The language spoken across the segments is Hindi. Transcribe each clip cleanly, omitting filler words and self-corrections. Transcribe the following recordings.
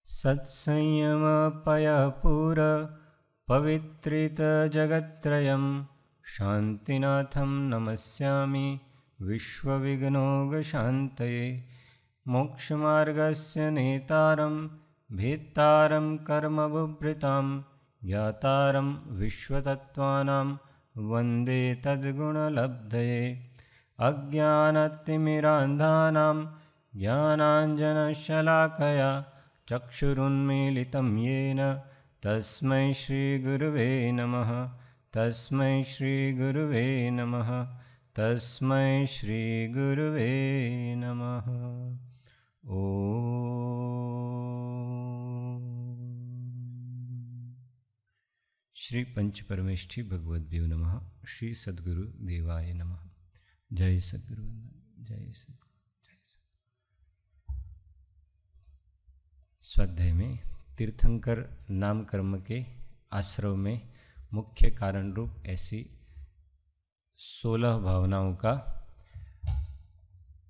सत्संयम पयपूर पवित्रित जगत्त्रयं शान्तिनाथं नमस्यामि विश्वविघ्नोपशान्तये। मोक्षमार्गस्य नेतारं भेत्तारं कर्मबुभृतां ज्ञातारं विश्वतत्त्वानां वन्दे तद्गुणलब्धये। अज्ञानतिमिरान्धानां ज्ञानाञ्जनशलाकया चक्षुरुन्मीलितं येन तस्मै श्रीगुरुवे नमः। तस्मै श्रीगुरुवे नमः। तस्मै श्रीगुरुवे नमः। श्री पंचपरमेष्ठी भगवद्देव नमः। श्री सद्गुरु देवाय नमः। जय सद्गुरु वंदन। जय सद्गुरु। स्वाध्याय में तीर्थंकर नाम कर्म के आश्रव में मुख्य कारण रूप ऐसी 16 भावनाओं का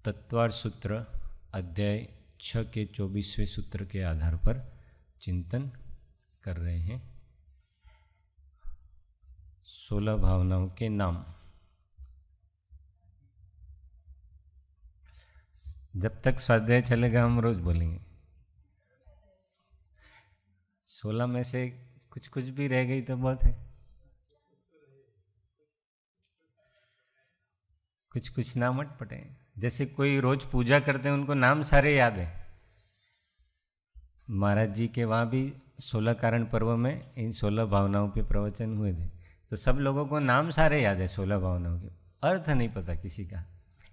तत्वार सूत्र अध्याय 6 के 24वें सूत्र के आधार पर चिंतन कर रहे हैं। 16 भावनाओं के नाम। जब तक स्वाध्याय चलेगा हम रोज बोलेंगे। 16 में से कुछ कुछ भी रह गई तो बहुत है। कुछ कुछ नाम अटपटे। जैसे कोई रोज पूजा करते हैं उनको नाम सारे याद है। महाराज जी के वहाँ भी 16 कारण पर्व में इन 16 भावनाओं पे प्रवचन हुए थे, तो सब लोगों को नाम सारे याद है 16 भावनाओं के। अर्थ नहीं पता किसी का,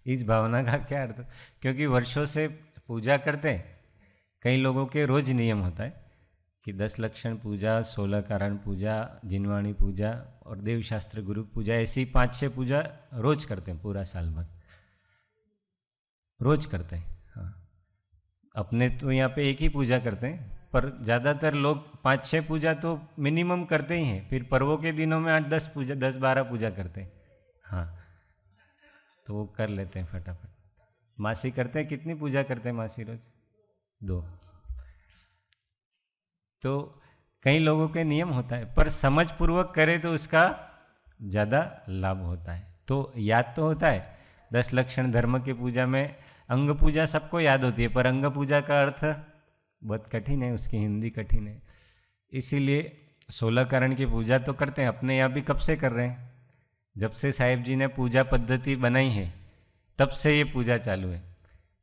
इस भावना का क्या अर्थ, क्योंकि वर्षों से पूजा करते हैं। कई लोगों के रोज नियम होता है कि 10 लक्षण पूजा, 16 कारण पूजा, जिनवाणी पूजा और देवशास्त्र गुरु पूजा, ऐसी 5-6 पूजा रोज करते हैं पूरा साल भर, रोज करते हैं। हाँ, अपने तो यहाँ पे एक ही पूजा करते हैं, पर ज़्यादातर लोग 5-6 पूजा तो मिनिमम करते ही हैं। फिर पर्वों के दिनों में 8-10 पूजा, 10-12 पूजा करते हैं। हाँ, तो वो कर लेते हैं फटाफट। मासी करते हैं, कितनी पूजा करते हैं मासी रोज? 2। तो कई लोगों के नियम होता है, पर समझ पूर्वक करे तो उसका ज़्यादा लाभ होता है। तो याद तो होता है 10 लक्षण धर्म की पूजा में। अंग पूजा सबको याद होती है, पर अंग पूजा का अर्थ बहुत कठिन है, उसकी हिंदी कठिन है। इसीलिए 16 कारण की पूजा तो करते हैं। अपने यहाँ भी कब से कर रहे हैं? जब से साहिब जी ने पूजा पद्धति बनाई है तब से ये पूजा चालू है।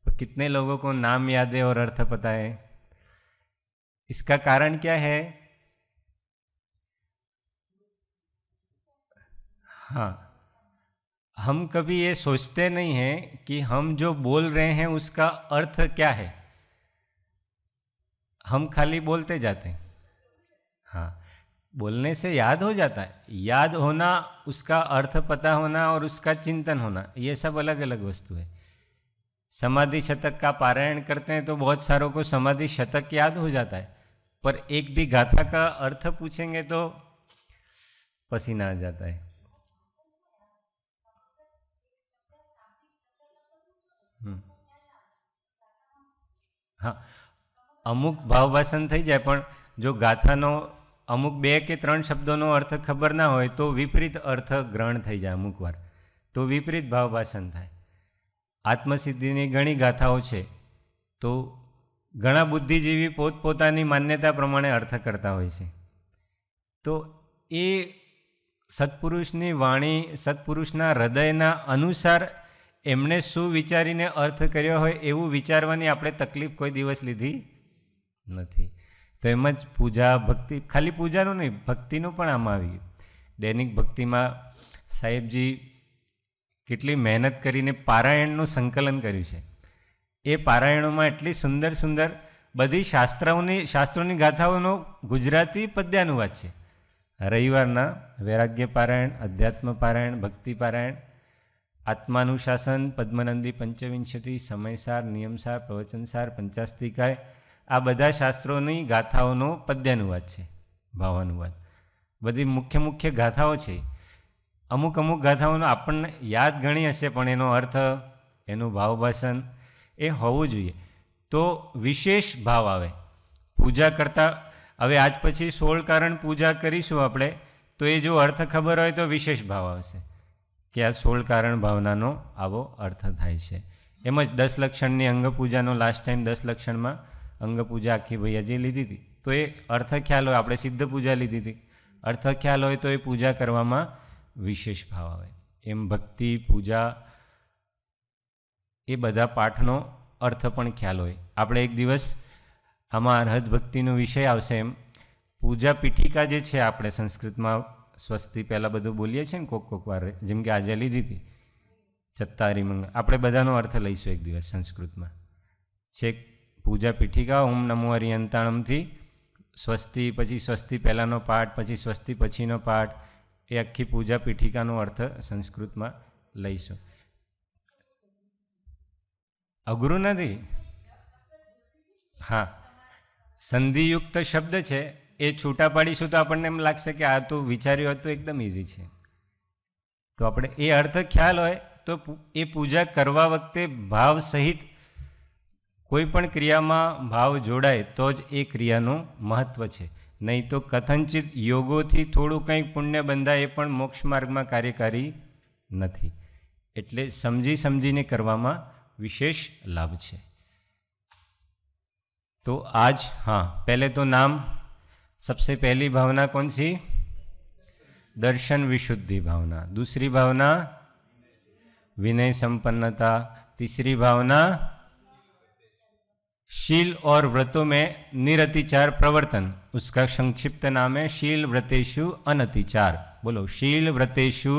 तो कितने लोगों को नाम याद है और अर्थ पता है? इसका कारण क्या है? हाँ, हम कभी ये सोचते नहीं हैं कि हम जो बोल रहे हैं उसका अर्थ क्या है। हम खाली बोलते जाते हैं। हाँ, बोलने से याद हो जाता है। याद होना, उसका अर्थ पता होना और उसका चिंतन होना, ये सब अलग अलग वस्तु है। समाधि शतक का पारायण करते हैं तो बहुत सारों को समाधि शतक याद हो जाता है, पर एक भी गाथा का अर्थ पूछेंगे तो पसीना आ जाता है। हाँ, અમુક ભાવભાષણ થઈ જાય, પણ જો ગાથાનો અમુક 2 કે 3 શબ્દોનો અર્થ ખબર ના હોય તો વિપરીત અર્થ ગ્રહણ થઈ જાય અમુક વાર, તો વિપરીત ભાવભાષણ થાય. આત્મસિદ્ધિની ઘણી ગાથાઓ છે, તો ઘણા બુદ્ધિજીવી પોતપોતાની માન્યતા પ્રમાણે અર્થ કરતા હોય છે. તો એ સત્પુરુષની વાણી, સત્પુરુષના હૃદયના અનુસાર એમણે શું વિચારીને અર્થ કર્યો હોય એવું વિચારવાની આપણે તકલીફ કોઈ દિવસ લીધી નથી. તો એમ જ પૂજા, ભક્તિ, ખાલી પૂજાનું નહીં, ભક્તિનું પણ આમાં આવી ગયું. દૈનિક ભક્તિમાં સાહેબજી કેટલી મહેનત કરીને પારાયણનું સંકલન કર્યું છે. એ પારાયણોમાં એટલી સુંદર સુંદર બધી શાસ્ત્રોની ગાથાઓનો ગુજરાતી પદ્યાનુવાદ છે. રવિવારના વૈરાગ્ય પારાયણ, અધ્યાત્મ પારાયણ, ભક્તિ પારાયણ, આત્માનુશાસન, પદ્મનંદી પંચવિંશતિ, સમયસાર, નિયમસાર, પ્રવચનસાર, પંચાસ્તિકાય, આ બધા શાસ્ત્રોની ગાથાઓનો પદ્યાનુવાદ છે, ભાવાનુવાદ. બધી મુખ્ય મુખ્ય ગાથાઓ છે. અમુક અમુક ગાથાઓનો આપણને યાદ ઘણી હશે, પણ એનો અર્થ, એનું ભાવભાષણ એ હોવું જોઈએ. તો વિશેષ ભાવ આવે પૂજા કરતાં. હવે આજ પછી 16 કારણ પૂજા કરીશું આપણે, તો એ જો અર્થ ખબર હોય તો વિશેષ ભાવ આવશે કે આ 16 કારણ ભાવનાનો આવો અર્થ થાય છે. એમ જ 10 લક્ષણની અંગપૂજાનો લાસ્ટ ટાઈમ 10 લક્ષણમાં અંગપૂજા આખી ભૈયાજી લીધી હતી, તો એ અર્થ ખ્યાલ હોય. આપણે સિદ્ધ પૂજા લીધી હતી, અર્થ ખ્યાલ હોય તો એ પૂજા કરવામાં વિશેષ ભાવ આવે. એમ ભક્તિ, પૂજા, એ બધા પાઠનો અર્થ પણ ખ્યાલ હોય. આપણે એક દિવસ આમાં અરહત ભક્તિનો વિષય આવશે. એમ પૂજા પીઠિકા જે છે, આપણે સંસ્કૃતમાં સ્વસ્તિ પહેલાં બધું બોલીએ છીએ ને કોક વાર, જેમ કે આજે લીધી હતી ચત્તારી મંગળ, આપણે બધાનો અર્થ લઈશું એક દિવસ સંસ્કૃતમાં. છેક પૂજા પીઠિકા ઓમ નમો હરિયંતાણમથી સ્વસ્તિ, પછી સ્વસ્તિ પહેલાંનો પાઠ, પછી સ્વસ્તિ પછીનો પાઠ, એ આખી પૂજા પીઠિકાનો અર્થ સંસ્કૃતમાં લઈશું. અઘરું નથી. હા, સંધિયુક્ત શબ્દ છે, એ છૂટા પાડીશું તો આપણને એમ લાગશે કે આ તો વિચાર્યું હતું એકદમ ઇઝી છે. તો આપણે એ અર્થ ખ્યાલ હોય તો એ પૂજા કરવા વખતે ભાવ સહિત કોઈ પણ ક્રિયામાં ભાવ જોડાય તો જ એ ક્રિયાનું મહત્ત્વ છે. નહીં તો કથનચિત યોગોથી થોડું કંઈક પુણ્ય બંધાય એ પણ મોક્ષ માર્ગમાં કાર્યકારી નથી. એટલે સમજી સમજીને કરવામાં વિશેષ લાભ છે. तो आज, हाँ, पहले तो नाम, सबसे पहली भावना कौन सी? दर्शन विशुद्धि भावना. दूसरी भावना विनय संपन्नता. तीसरी भावना शील और व्रतों में निरतिचार प्रवर्तन. उसका संक्षिप्त नाम है शील व्रतेषु अनतिचार. बोलो, शील व्रतेषु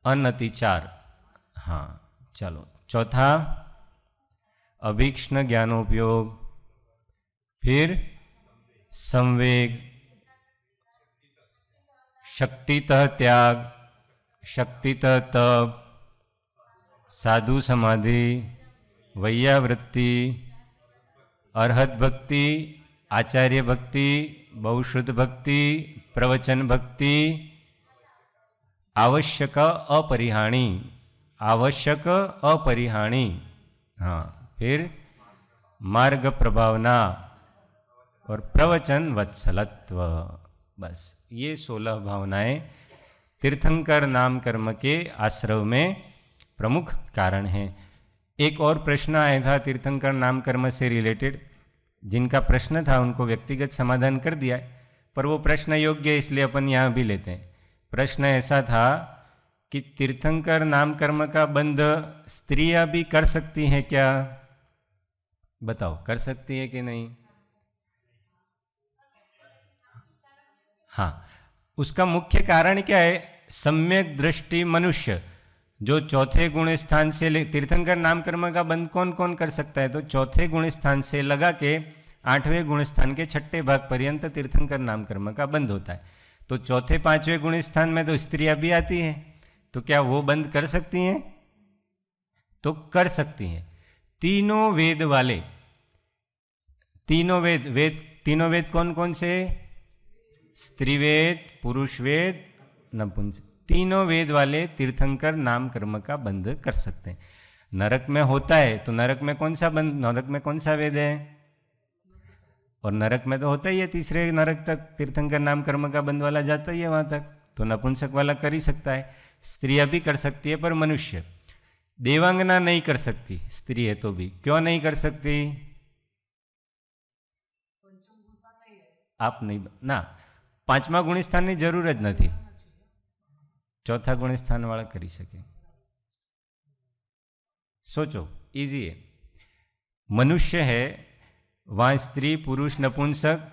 अनतिचार. हाँ, चलो. चौथा अभीक्ष्ण ज्ञानोपयोग, फिर संवेग, शक्तितः त्याग, शक्तितः तप, साधु समाधि, वैयावृत्ति, अरहत भक्ति, आचार्य भक्ति, बहुश्रुत भक्ति, प्रवचन भक्ति, आवश्यक अपरिहाणी, आवश्यक अपरिहाणी. हाँ, फिर मार्ग प्रभावना और प्रवचन वत्सलत्व. बस ये 16 भावनाएं तीर्थंकर नाम कर्म के आश्रव में प्रमुख कारण हैं. एक और प्रश्न आया था तीर्थंकर नाम कर्म से रिलेटेड, जिनका प्रश्न था उनको व्यक्तिगत समाधान कर दिया है, पर वो प्रश्न योग्य है इसलिए अपन यहाँ भी लेते हैं. प्रश्न ऐसा था कि तीर्थंकर नाम कर्म का बंध स्त्रियां भी कर सकती हैं क्या? बताओ, कर सकती है कि नहीं? हाँ, उसका मुख्य कारण क्या है? सम्यक दृष्टि मनुष्य, जो चौथे गुण स्थान से तीर्थंकर नाम कर्म का बंध कौन कौन कर सकता है? तो चौथे गुण स्थान से लगा के 8वें गुण स्थान के 6ठे भाग पर्यंत तीर्थंकर नाम कर्म का बंध होता है. तो चौथे 5वें गुण स्थान में तो स्त्रियां भी आती हैं, तो क्या वो बंद कर सकती हैं? तो कर सकती हैं. तीनों वेद वाले, तीनों वेद कौन कौन से? स्त्रीवेद, पुरुष वेद, नपुंसक. तीनों वेद वाले तीर्थंकर नाम कर्म का बंध कर सकते हैं. नरक में होता है तो नरक में कौन सा बंध, नरक में कौन सा वेद है? और नरक में तो होता ही है, तीसरे नरक तक तीर्थंकर नाम कर्म का बंध वाला जाता ही है वहां तक, तो नपुंसक वाला कर ही सकता है. स्त्रियां भी कर सकती है, पर मनुष्य. देवांगना नहीं कर सकती, स्त्री है तो भी. क्यों नहीं कर सकती? आप नहीं ना, 5मा गुण स्थान की जरूर ज नहीं, चौथा गुण स्थान वाला करी सके. सोचो, इजी है. मनुष्य है, वहां स्त्री, पुरुष, नपुंसक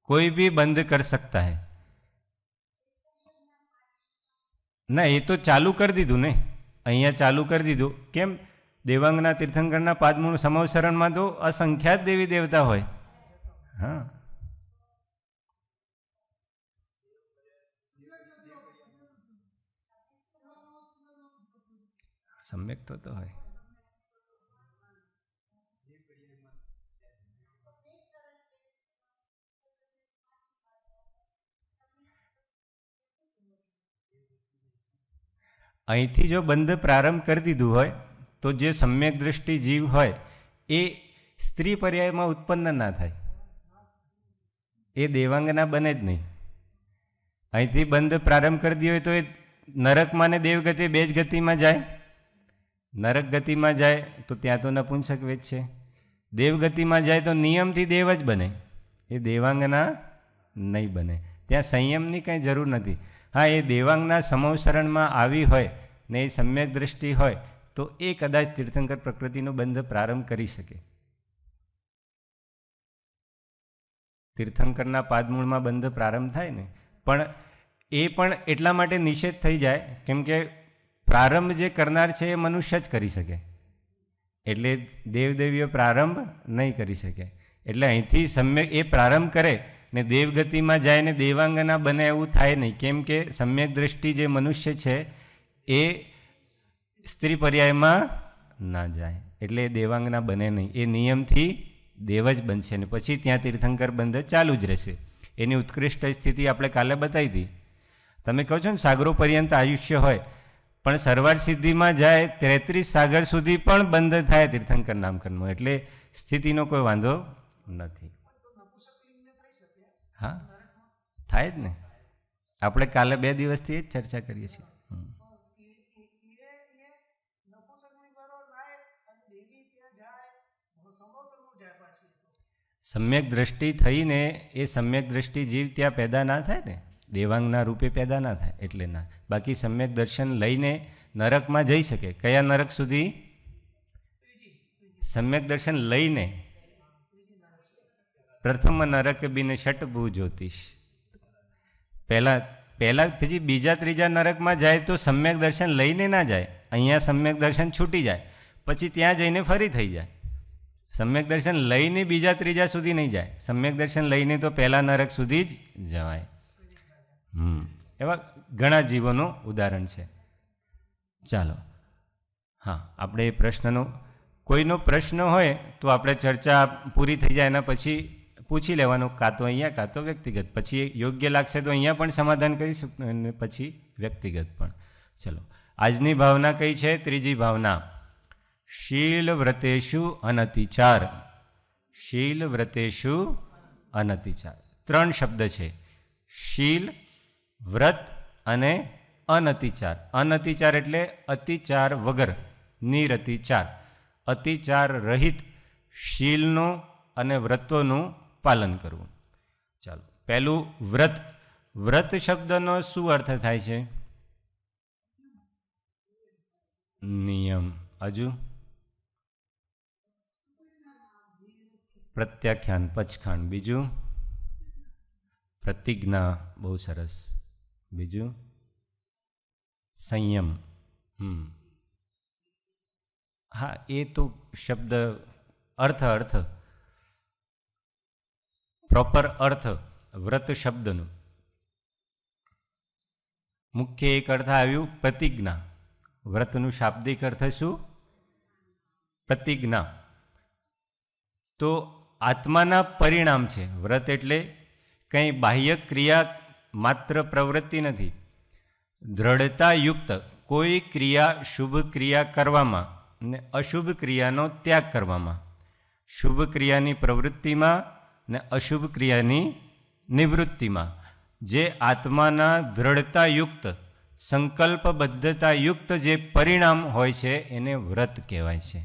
कोई भी बंद कर सकता है ना. ये तो चालू कर दीधु ने, अहिया चालू कर दीधु. केम? देवांगना तीर्थंकરના પાદમૂળ સમવસરણમાં તો અસંખ્યાત દેવી દેવતા હોય. હા, સમ્યક તો હોય. અહીંથી જો બંધ પ્રારંભ કરી દીધું હોય તો જે સમ્યક દ્રષ્ટિ જીવ હોય એ સ્ત્રી પર્યાયમાં ઉત્પન્ન ના થાય, એ દેવાંગના બને જ નહીં. અહીંથી બંધ પ્રારંભ કરી દીધો હોય તો એ નરકમાં ને દેવગતિ બે જ ગતિમાં જાય. નરક ગતિમાં જાય તો ત્યાં તો નપુંસક વેદ છે, દેવગતિમાં જાય તો નિયમથી દેવ જ બને, એ દેવાંગના નહીં બને. ત્યાં સંયમની કંઈ જરૂર નથી. હા, એ દેવાંગના સમવસરણમાં આવી હોય ને એ સમ્યક દ્રષ્ટિ હોય તો એ કદાચ તીર્થંકર પ્રકૃતિનો બંધ પ્રારંભ કરી શકે. તીર્થંકરના પાદમૂળમાં બંધ પ્રારંભ થાય ને, પણ એ પણ એટલા માટે નિષેધ થઈ જાય કેમ કે પ્રારંભ જે કરનાર છે એ મનુષ્ય જ કરી શકે, એટલે દેવદેવીઓ પ્રારંભ નહીં કરી શકે. એટલે અહીંથી સમ્યક એ પ્રારંભ કરે ને દેવગતિમાં જાય ને દેવાંગના બને એવું થાય નહીં, કેમ કે સમ્યક દ્રષ્ટિ જે મનુષ્ય છે એ સ્ત્રી પર્યાયમાં ના જાય, એટલે એ દેવાંગના બને નહીં, એ નિયમથી દેવ જ બનશે ને પછી ત્યાં તીર્થંકર બંધ ચાલુ જ રહેશે. એની ઉત્કૃષ્ટ સ્થિતિ આપણે કાલે બતાવી હતી. તમે કહો છો ને સાગરો પર્યંત આયુષ્ય હોય, પણ સરવાર સિદ્ધિમાં જાય 33 સાગર સુધી પણ બંધ થાય તીર્થંકર નામકરણમાં, એટલે સ્થિતિનો કોઈ વાંધો નથી. હા, થાય જ ને. આપણે કાલે 2 દિવસથી એ જ ચર્ચા કરીએ છીએ. સમ્યક દ્રષ્ટિ થઈને એ સમ્યક દ્રષ્ટિ જીવ ત્યાં પેદા ના થાય ને, દેવાંગના રૂપે પેદા ના થાય એટલે ના. બાકી સમ્યક દર્શન લઈને નરકમાં જઈ શકે. કયા નરક સુધી? સમ્યક દર્શન લઈને પ્રથમ નરક બિન ષટભુ જ્યોતિષ. પહેલા પછી બીજા ત્રીજા નરકમાં જાય તો સમ્યક દર્શન લઈને ના જાય, અહીંયા સમ્યક દર્શન છૂટી જાય, પછી ત્યાં જઈને ફરી થઈ જાય. સમ્યક દર્શન લઈને બીજા ત્રીજા સુધી નહીં જાય, સમ્યક દર્શન લઈને તો પહેલા નરક સુધી જ જવાય. એવા ઘણા જીવોનું ઉદાહરણ છે. ચાલો, હા, આપણે એ પ્રશ્નનો કોઈનો પ્રશ્ન હોય તો આપણે ચર્ચા પૂરી થઈ જાય એના પછી પૂછી લેવાનું, કાં તો અહીંયા કાં તો વ્યક્તિગત. પછી યોગ્ય લાગશે તો અહીંયા પણ સમાધાન કરીશું અને પછી વ્યક્તિગત પણ. ચલો, આજની ભાવના કઈ છે? ત્રીજી ભાવના, શીલ વ્રતેષુ અનતિચાર. શીલ વ્રતેષુ અનતિચાર. 3 શબ્દ છે, શીલ, વ્રત અને અનતિચાર. અનતિચાર એટલે અતિચાર વગર, નિરતિચાર, અતિચાર રહિત શીલનું અને વ્રતોનું પાલન કરવું. ચાલો, પહેલું વ્રત. વ્રત શબ્દનો શું અર્થ થાય છે? નિયમ. હજુ પ્રત્યાખ્યાન, પચખાંડ. બીજું પ્રતિજ્ઞા. બહુ સરસ. બીજું સંયમ. હા, એ તો શબ્દ અર્થ પ્રોપર અર્થ વ્રત શબ્દનું મુખ્ય એક અર્થ આવ્યું પ્રતિજ્ઞા. વ્રતનું શાબ્દિક અર્થ શું? પ્રતિજ્ઞા. તો આત્માના પરિણામ છે વ્રત, એટલે કંઈ બાહ્ય ક્રિયા માત્ર પ્રવૃત્તિ નથી. દ્રઢતાયુક્ત કોઈ ક્રિયા, શુભ ક્રિયા કરવામાં ને અશુભ ક્રિયાનો ત્યાગ કરવામાં, શુભ ક્રિયાની પ્રવૃત્તિમાં ને અશુભ ક્રિયાની નિવૃત્તિમાં જે આત્માના દ્રઢતાયુક્ત, સંકલ્પબદ્ધતાયુક્ત જે પરિણામ હોય છે એને વ્રત કહેવાય છે.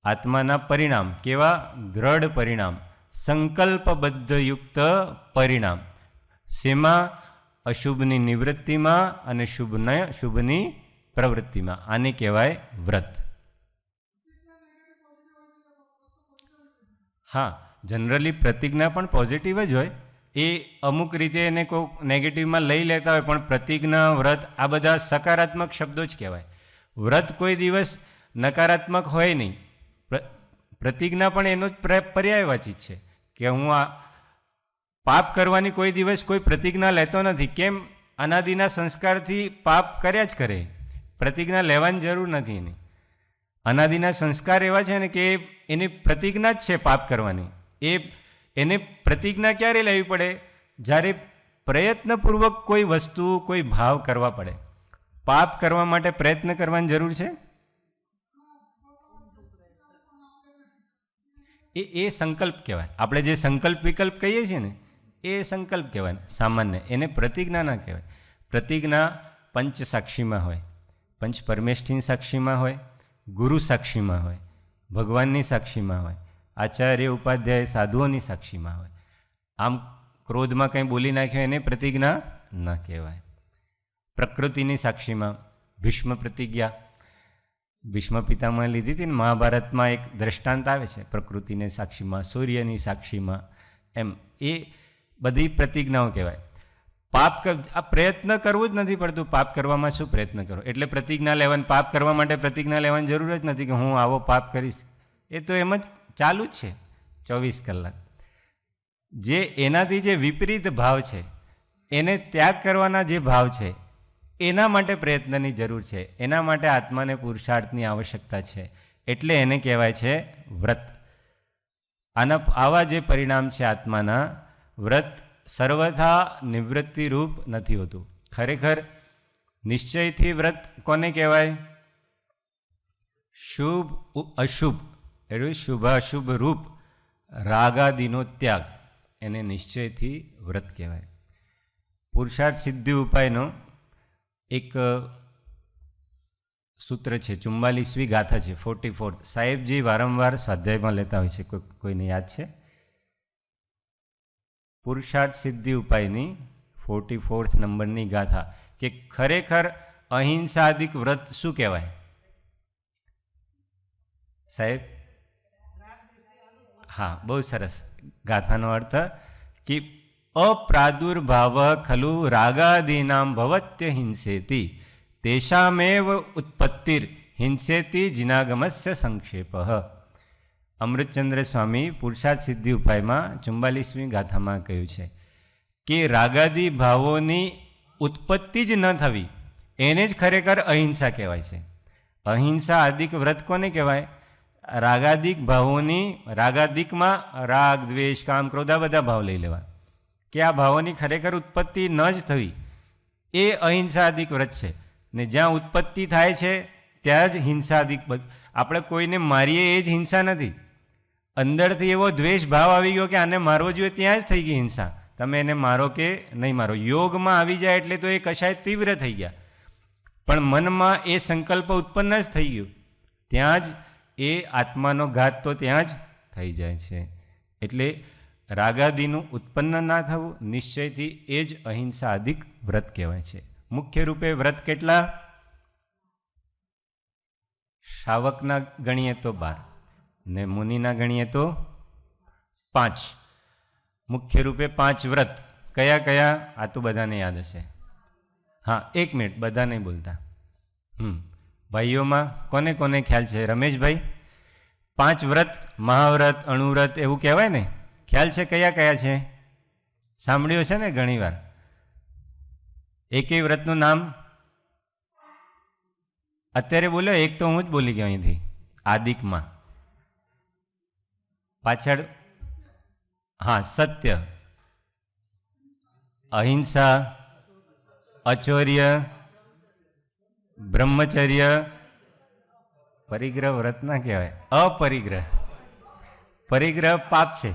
આત્માના પરિણામ કેવા? દ્રઢ પરિણામ, સંકલ્પબદ્ધયુક્ત પરિણામ. શેમાં? અશુભની નિવૃત્તિમાં અને શુભની પ્રવૃત્તિમાં. આને કહેવાય વ્રત. હા, જનરલી પ્રતિજ્ઞા પણ પોઝિટિવ જ હોય. એ અમુક રીતે એને કોઈ નેગેટિવમાં લઈ લેતા હોય, પણ પ્રતિજ્ઞા, વ્રત આ બધા સકારાત્મક શબ્દો જ કહેવાય. વ્રત કોઈ દિવસ નકારાત્મક હોય નહીં. પ્રતિજ્ઞા પણ એનો જ પર્યાયવાચી છે કે હું આ પાપ કરવાની કોઈ દિવસ કોઈ પ્રતિજ્ઞા લેતો નથી. કેમ? અનાદિના સંસ્કારથી પાપ કર્યા જ કરે. પ્રતિજ્ઞા લેવાની જરૂર નથી એની. અનાદિના સંસ્કાર એવા છે ને કે એની પ્રતિજ્ઞા જ છે પાપ કરવાની. એને પ્રતિજ્ઞા ક્યારે લેવી પડે? જ્યારે પ્રયત્નપૂર્વક કોઈ વસ્તુ કોઈ ભાવ કરવા પડે. પાપ કરવા માટે પ્રયત્ન કરવાની જરૂર છે? એ સંકલ્પ કહેવાય. આપણે જે સંકલ્પ વિકલ્પ કહીએ છીએ ને એ સંકલ્પ કહેવાય સામાન્ય, એને પ્રતિજ્ઞા ના કહેવાય. પ્રતિજ્ઞા પંચ સાક્ષીમાં હોય, પંચ પરમેષ્ઠિની સાક્ષીમાં હોય, ગુરુ સાક્ષીમાં હોય, ભગવાનની સાક્ષીમાં હોય, આચાર્ય ઉપાધ્યાય સાધુઓની સાક્ષીમાં હોય. આમ ક્રોધમાં કંઈ બોલી નાખ્યો એને પ્રતિજ્ઞા ન કહેવાય. પ્રકૃતિની સાક્ષીમાં ભીષ્મ પ્રતિજ્ઞા ભીષ્મ પિતામાં લીધી હતી ને, મહાભારતમાં એક દ્રષ્ટાંત આવે છે પ્રકૃતિની સાક્ષીમાં, સૂર્યની સાક્ષીમાં, એમ એ બધી પ્રતિજ્ઞાઓ કહેવાય. પાપ આ પ્રયત્ન કરવું જ નથી પડતું. પાપ કરવામાં શું પ્રયત્ન કરો? એટલે પ્રતિજ્ઞા લેવાની, પાપ કરવા માટે પ્રતિજ્ઞા લેવાની જરૂર જ નથી કે હું આવો પાપ કરીશ. એ તો એમ જ ચાલુ જ છે 24 કલાક. જે એનાથી જે વિપરીત ભાવ છે, એને ત્યાગ કરવાના જે ભાવ છે, એના માટે પ્રયત્નની જરૂર છે. એના માટે આત્માને પુરુષાર્થની આવશ્યકતા છે. એટલે એને કહેવાય છે વ્રત. આવા જે પરિણામ છે આત્માના, વ્રત સર્વથા નિવૃત્તિરૂપ નથી હોતું. ખરેખર નિશ્ચયથી વ્રત કોને કહેવાય? શુભ અશુભ એટલે શુભ અશુભ રૂપ રાગાદિનો ત્યાગ, એને નિશ્ચયથી વ્રત કહેવાય. પુરુષાર્થ સિદ્ધિ ઉપાયનો એક સૂત્ર છે, 44મી ગાથા છે, 44. સાહેબજી વારંવાર સ્વાધ્યાયમાં લેતા હોય છે, કોઈને યાદ છે? પુરુષાર્થ સિદ્ધિ ઉપાયની 44th નંબરની ગાથા, કે ખરેખર અહિંસાદિક વ્રત શું કહેવાય સાહેબ? હા, બહુ સરસ. ગાથાનો અર્થ કે અપ્રાદુર્ભાવ ખલુ રાગાદીનામ ભવત્ય હિંસેતિ તેષામેવ ઉત્પત્તિર હિંસેતિ જિનાગમસ્ય સંક્ષેપ. અમૃતચંદ્ર સ્વામી પુરુષાર્થ સિદ્ધિ ઉપાયમાં 44મી ગાથામાં કહ્યું છે કે રાગાદી ભાવોની ઉત્પત્તિ જ ન થવી એને જ ખરેખર અહિંસા કહેવાય છે. અહિંસા આદિક વ્રત કોને કહેવાય? રાગાદિક ભાવોની, રાગાદિકમાં રાગ, દ્વેષ, કામ, ક્રોધ આ બધા ભાવ લઈ લેવા, કે આ ભાવોની ખરેખર ઉત્પત્તિ ન જ થવી એ અહિંસાદિક વ્રત છે. ને જ્યાં ઉત્પત્તિ થાય છે ત્યાં જ હિંસાદિક. આપણે કોઈને મારીએ એ જ હિંસા નથી. અંદરથી એવો દ્વેષ ભાવ આવી ગયો કે આને મારવો જોઈએ, ત્યાં જ થઈ ગઈ હિંસા. તમે એને મારો કે નહીં મારો, યોગમાં આવી જાય એટલે તો એ કશાય તીવ્ર થઈ ગયા, પણ મનમાં એ સંકલ્પ ઉત્પન્ન જ થઈ ગયો, ત્યાં જ એ આત્માનો ઘાત તો ત્યાં જ થઈ જાય છે. એટલે રાગાદિનું ઉત્પન્ન ના થવું નિશ્ચયથી એ જ અહિંસા અધિક વ્રત કહેવાય છે. મુખ્ય રૂપે વ્રત કેટલા? શાવકના ગણીએ તો 12 ને મુનિના ગણીએ તો 5. મુખ્ય રૂપે 5 વ્રત. કયા કયા? આ તો બધાને યાદ હશે. હા, 1 મિનિટ, બધા નહીં બોલતા. ભાઈઓમાં કોને કોને ખ્યાલ છે? રમેશભાઈ, 5 વ્રત, મહાવ્રત, અણુવ્રત એવું કહેવાય ને, ખ્યાલ છે કયા કયા છે? સાંભળ્યો છે ને ઘણી વાર. એકેય વ્રતનું નામ અત્યારે બોલ્યો, એક તો હું જ બોલી ગયો અહીંથી. આદિકમાં પાછળ, હા, સત્ય, અહિંસા, અચૌર્ય, બ્રહ્મચર્ય, પરિગ્રહ વ્રત ના કહેવાય, અપરિગ્રહ. પરિગ્રહ પાપ છે,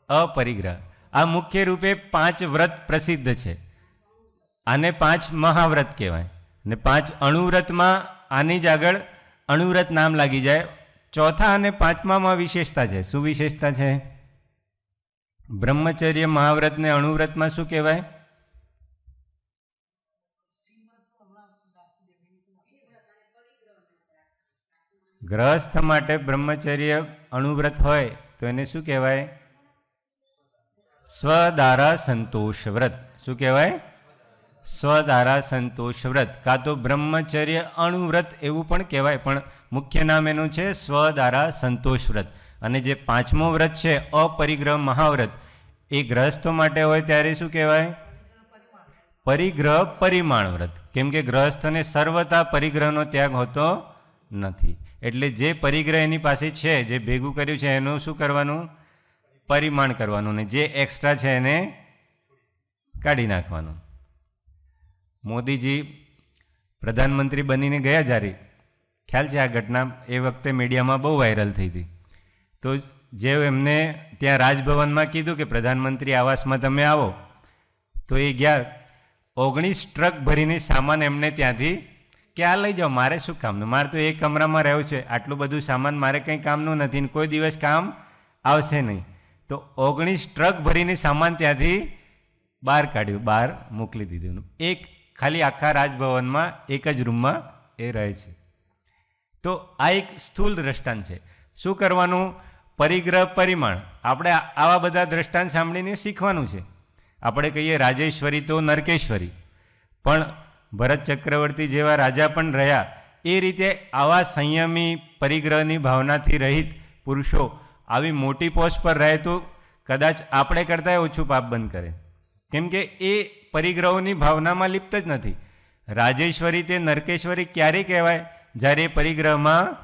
અપરિગ્રહ. આ મુખ્ય રૂપે 5 વ્રત પ્રસિદ્ધ છે. આને 5 મહાવ્રત કહેવાય. ને 5 અણુવ્રતમાં આની જ આગળ અણુવ્રત નામ લાગી જાય. ચોથા અને 5મામાં વિશેષતા છે. શું વિશેષતા છે? બ્રહ્મચર્ય, મહાવ્રત ને અણુવ્રતમાં શું કહેવાય? ગ્રહસ્થ માટે બ્રહ્મચર્ય અણુવ્રત હોય તો એને શું કહેવાય? સ્વદારા સંતોષ વ્રત. શું કહેવાય? સ્વદારા સંતોષ વ્રત, કાં તો બ્રહ્મચર્ય અણુવ્રત એવું પણ કહેવાય, પણ મુખ્ય નામ એનું છે સ્વદારા સંતોષ વ્રત. અને જે 5મો વ્રત છે અપરિગ્રહ મહાવ્રત, એ ગ્રહસ્થો માટે હોય ત્યારે શું કહેવાય? પરિગ્રહ પરિમાણ વ્રત, કેમ કે ગ્રહસ્થને સર્વતા પરિગ્રહનો ત્યાગ હોતો નથી. એટલે જે પરિગ્રહ એની પાસે છે, જે ભેગું કર્યું છે એનું શું કરવાનું? પરિમાણ કરવાનું, ને જે એક્સ્ટ્રા છે એને કાઢી નાખવાનું. મોદીજી પ્રધાનમંત્રી બનીને ગયા જ્યારે, ખ્યાલ છે આ ઘટના એ વખતે મીડિયામાં બહુ વાયરલ થઈ હતી. તો જે એમને ત્યાં રાજભવનમાં કીધું કે પ્રધાનમંત્રી આવાસમાં તમે આવો, તો એ ગયા. 19 ટ્રક ભરીને સામાન એમને ત્યાંથી કે આ લઈ જાઓ, મારે શું કામનું, મારે તો એક કમરામાં રહેવું છે, આટલું બધું સામાન મારે કંઈ કામનું નથી ને કોઈ દિવસ કામ આવશે નહીં. તો 19 ટ્રક ભરીને સામાન ત્યાંથી બહાર કાઢ્યું, બહાર મોકલી દીધું. એક ખાલી આખા રાજભવનમાં એક જ રૂમમાં એ રહે છે. તો આ એક સ્થૂલ દ્રષ્ટાંત છે. શું કરવાનું? પરિગ્રહ પરિમાણ. આપણે આવા બધા દ્રષ્ટાંત સાંભળીને શીખવાનું છે. આપણે કહીએ રાજેશ્વરી તો નરકેશ્વરી, પણ ભરત ચક્રવર્તી જેવા રાજા પણ રહ્યા. એ રીતે આવા સંયમી પરિગ્રહની ભાવનાથી રહિત પુરુષો આવી મોટી પોસ્ટ પર રહે તો કદાચ આપણે કરતાં ઓછું પાપ બંધ કરે, કેમ કે એ પરિગ્રહોની ભાવનામાં લિપ્ત જ નથી. રાજેશ્વરી તે નરકેશ્વરી ક્યારે કહેવાય? જ્યારે એ પરિગ્રહમાં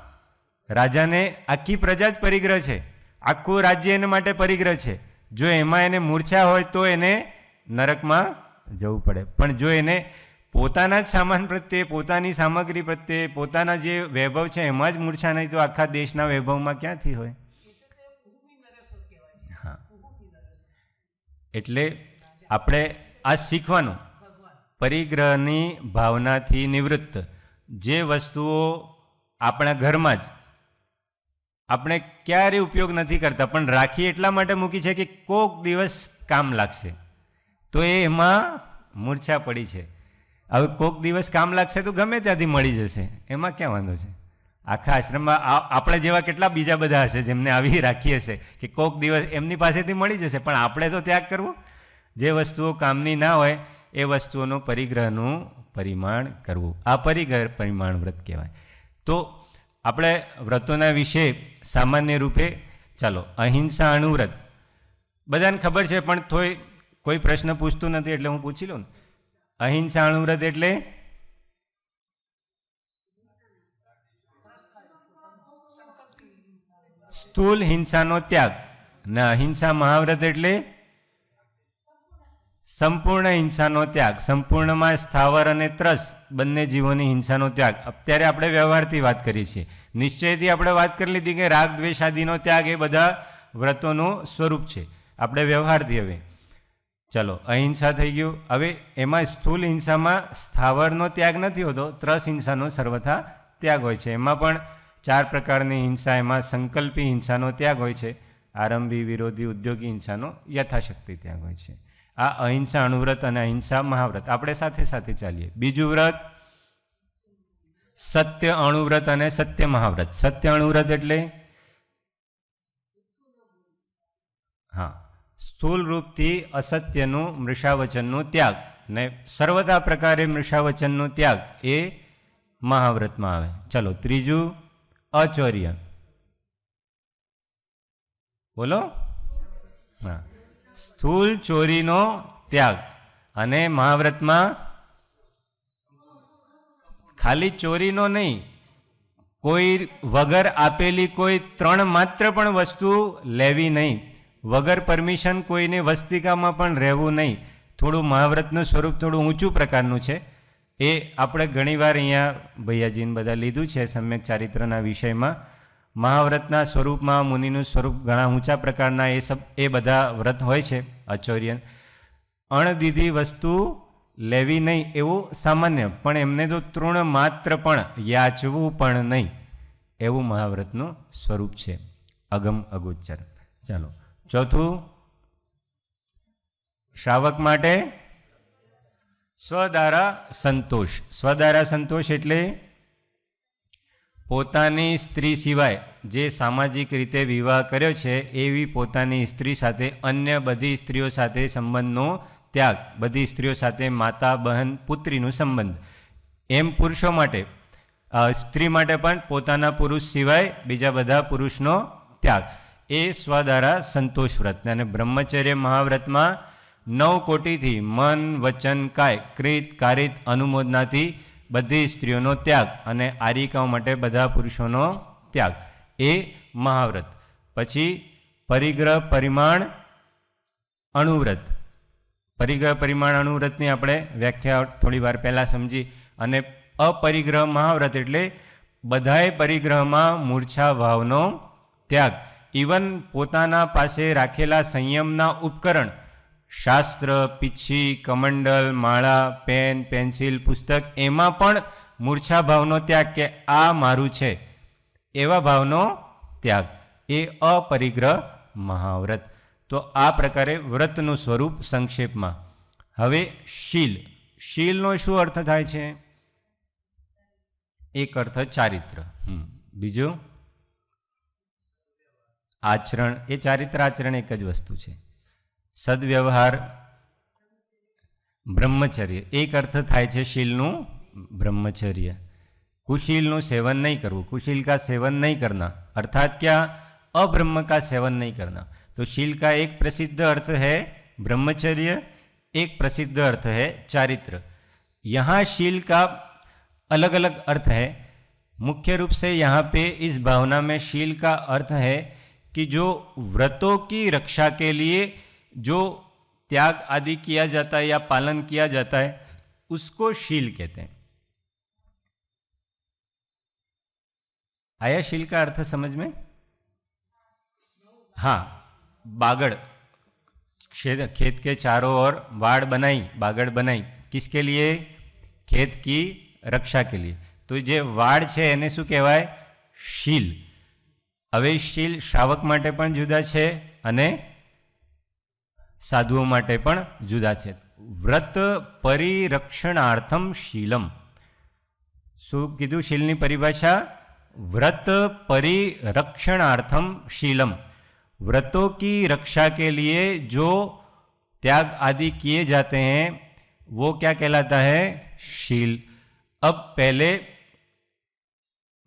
રાજાને આખી પ્રજા જ પરિગ્રહ છે, આખું રાજ્ય એને માટે પરિગ્રહ છે. જો એમાં એને મૂર્છા હોય તો એને નરકમાં જવું પડે. પણ જો એને પોતાના જ સામાન પ્રત્યે, પોતાની સામગ્રી પ્રત્યે, પોતાના જે વૈભવ છે એમાં જ મૂર્છા નહીં તો આખા દેશના વૈભવમાં ક્યાંથી હોય? હા, એટલે આપણે આ શીખવાનું. પરિગ્રહની ભાવનાથી નિવૃત્ત જે વસ્તુઓ આપણા ઘરમાં જ આપણે ક્યારેય ઉપયોગ નથી કરતા, પણ રાખી એટલા માટે મૂકી છે કે કોઈક દિવસ કામ લાગશે, તો એ એમાં મૂર્છા પડી છે. હવે કોઈક દિવસ કામ લાગશે તો ગમે ત્યાંથી મળી જશે, એમાં ક્યાં વાંધો છે? આખા આશ્રમમાં આપણે જેવા કેટલા બીજા બધા હશે જેમને આવી રાખી હશે કે કોઈક દિવસ એમની પાસેથી મળી જશે, પણ આપણે તો ત્યાગ કરવું. જે વસ્તુઓ કામની ના હોય એ વસ્તુઓનું પરિગ્રહનું પરિમાણ કરવું, આ પરિગ્રહ પરિમાણ વ્રત કહેવાય. તો આપણે વ્રતોના વિશે સામાન્ય રૂપે ચાલો, અહિંસા અણુવ્રત બધાને ખબર છે, પણ કોઈ પ્રશ્ન પૂછતું નથી એટલે હું પૂછી લઉં. અહિંસા અણુવ્રત એટલે સ્થૂલ હિંસાનો ત્યાગ, ને અહિંસા મહાવ્રત એટલે સંપૂર્ણ હિંસાનો ત્યાગ. સંપૂર્ણમાં સ્થાવર અને ત્રસ બંને જીવોની હિંસાનો ત્યાગ. અત્યારે આપણે વ્યવહારથી વાત કરી છીએ, નિશ્ચયથી આપણે વાત કરી લીધી કે રાગ દ્વેષ આદિનો ત્યાગ એ બધા વ્રતોનું સ્વરૂપ છે. આપણે વ્યવહારથી હવે ચલો, અહિંસા થઈ ગયું. હવે એમાં સ્થૂલ હિંસામાં સ્થાવરનો ત્યાગ નથી હોતો, ત્રસ હિંસાનો સર્વથા ત્યાગ હોય છે. એમાં પણ 4 પ્રકારની હિંસા, એમાં સંકલ્પી હિંસાનો ત્યાગ હોય છે, આરંભી, વિરોધી, ઉદ્યોગી હિંસાનો યથાશક્તિ ત્યાગ હોય છે. આ અહિંસા અણુવ્રત અને અહિંસા મહાવ્રત આપણે સાથે સાથે ચાલીએ. બીજું વ્રત સત્ય અણુવ્રત અને સત્ય મહાવ્રત. સત્ય અણુવ્રત એટલે હા, સ્થૂલ રૂપથી અસત્યનું મૃષાવચનનું ત્યાગ, ને સર્વતા પ્રકારે મૃષાવચનનું ત્યાગ એ મહાવ્રતમાં આવે. ચલો, ત્રીજું અચૌર્ય. બોલો. હા, સ્થૂલ ચોરીનો ત્યાગ. અને મહાવ્રતમાં ખાલી ચોરીનો નહીં, કોઈ વગર આપેલી કોઈ 3 માત્ર પણ વસ્તુ લેવી નહીં, વગર પરમિશન કોઈને વસ્તિકામાં પણ રહેવું નહીં. થોડું મહાવ્રતનું સ્વરૂપ થોડું ઊંચું પ્રકારનું છે. એ આપણે ઘણીવાર અહીંયા ભૈયાજીને બધા લીધું છે સમ્યક ચારિત્રના વિષયમાં. મહાવ્રતના સ્વરૂપમાં મુનિનું સ્વરૂપ ઘણા ઊંચા પ્રકારના એ બધા વ્રત હોય છે. અચૌર્ય અણદીધી વસ્તુ લેવી નહીં એવું સામાન્ય, પણ એમને તો તૃણ માત્ર પણ યાચવું પણ નહીં એવું મહાવ્રતનું સ્વરૂપ છે, અગમ અગોચર. ચાલો, ચોથું શ્રાવક માટે સ્વદારા સંતોષ. સ્વદારા સંતોષ એટલે પોતાની સ્ત્રી સિવાય જે સામાજિક રીતે વિવાહ કર્યો છે એવી પોતાની સ્ત્રી સાથે અન્ય બધી સ્ત્રીઓ સાથે સંબંધનો ત્યાગ. બધી સ્ત્રીઓ સાથે માતા, બહેન, પુત્રીનું સંબંધ. એમ પુરુષો માટે, સ્ત્રી માટે પણ પોતાના પુરુષ સિવાય બીજા બધા પુરુષનો ત્યાગ, એ સ્વદારા સંતોષ વ્રત. અને બ્રહ્મચર્ય મહાવ્રતમાં 9 કોટિથી મન વચન કાય કૃત કારિત અનુમોદનાથી બધી સ્ત્રીઓનો ત્યાગ અને આરિકાઓ માટે બધા પુરુષોનો ત્યાગ, એ મહાવ્રત. પછી પરિગ્રહ પરિમાણ અણુવ્રત. પરિગ્રહ પરિમાણ અણુવ્રતની આપણે વ્યાખ્યા થોડી વાર પહેલાં સમજી. અને અપરિગ્રહ મહાવ્રત એટલે બધાય પરિગ્રહમાં મૂર્છા ભાવનો ત્યાગ. ઇવન પોતાના પાસે રાખેલા સંયમના ઉપકરણ શાસ્ત્ર, પીછી, કમંડલ, માળા, પેન, પેન્સિલ, પુસ્તક, એમાં પણ મૂર્છા ભાવનો ત્યાગ, કે આ મારું છે એવા ભાવનો ત્યાગ, એ અપરિગ્રહ મહાવ્રત. તો આ પ્રકારે વ્રતનું સ્વરૂપ સંક્ષેપમાં. હવે શીલ. શીલનો શું અર્થ થાય છે? એક અર્થ ચારિત્ર, બીજું આચરણ. એ ચારિત્ર આચરણ એક જ વસ્તુ છે. સદવ્યવહાર, બ્રહ્મચર્ય. એક અર્થ થાય છે શીલનું બ્રह्मचर्य. कुशीलનું सेवन नहीं करવું, कुशील का सेवन नहीं करना, अर्थात क्या, अब्रह्म का सेवन नहीं करना. तो शील का एक प्रसिद्ध अर्थ है ब्रह्मचर्य, एक प्रसिद्ध अर्थ है चारित्र. यहाँ शील का अलग अलग अर्थ है. मुख्य रूप से यहाँ पे इस भावना में शील का अर्थ है कि जो व्रतों की रक्षा के लिए जो त्याग आदि किया जाता है या पालन किया जाता है, उसको शील कहते हैं. आया शील का अर्थ समझ में? हाँ, बागड़, खेत के चारों ओर वाड़ बनाई, बागड़ बनाई, किसके लिए? खेत की रक्षा के लिए. तो जे वाड़ है એને શું કહેવાય? शील. હવે शील શ્રાવક માટે પણ જુદા છે અને સાધુઓ માટે પણ જુદા છે. વ્રત પરિરક્ષણાર્થમ શીલમ. શું કીધું શીલની પરિભાષા? व्रत परिरक्षणार्थम शीलम. व्रतों की रक्षा के लिए जो त्याग आदि किए जाते हैं वो क्या कहलाता है? शील. अब पहले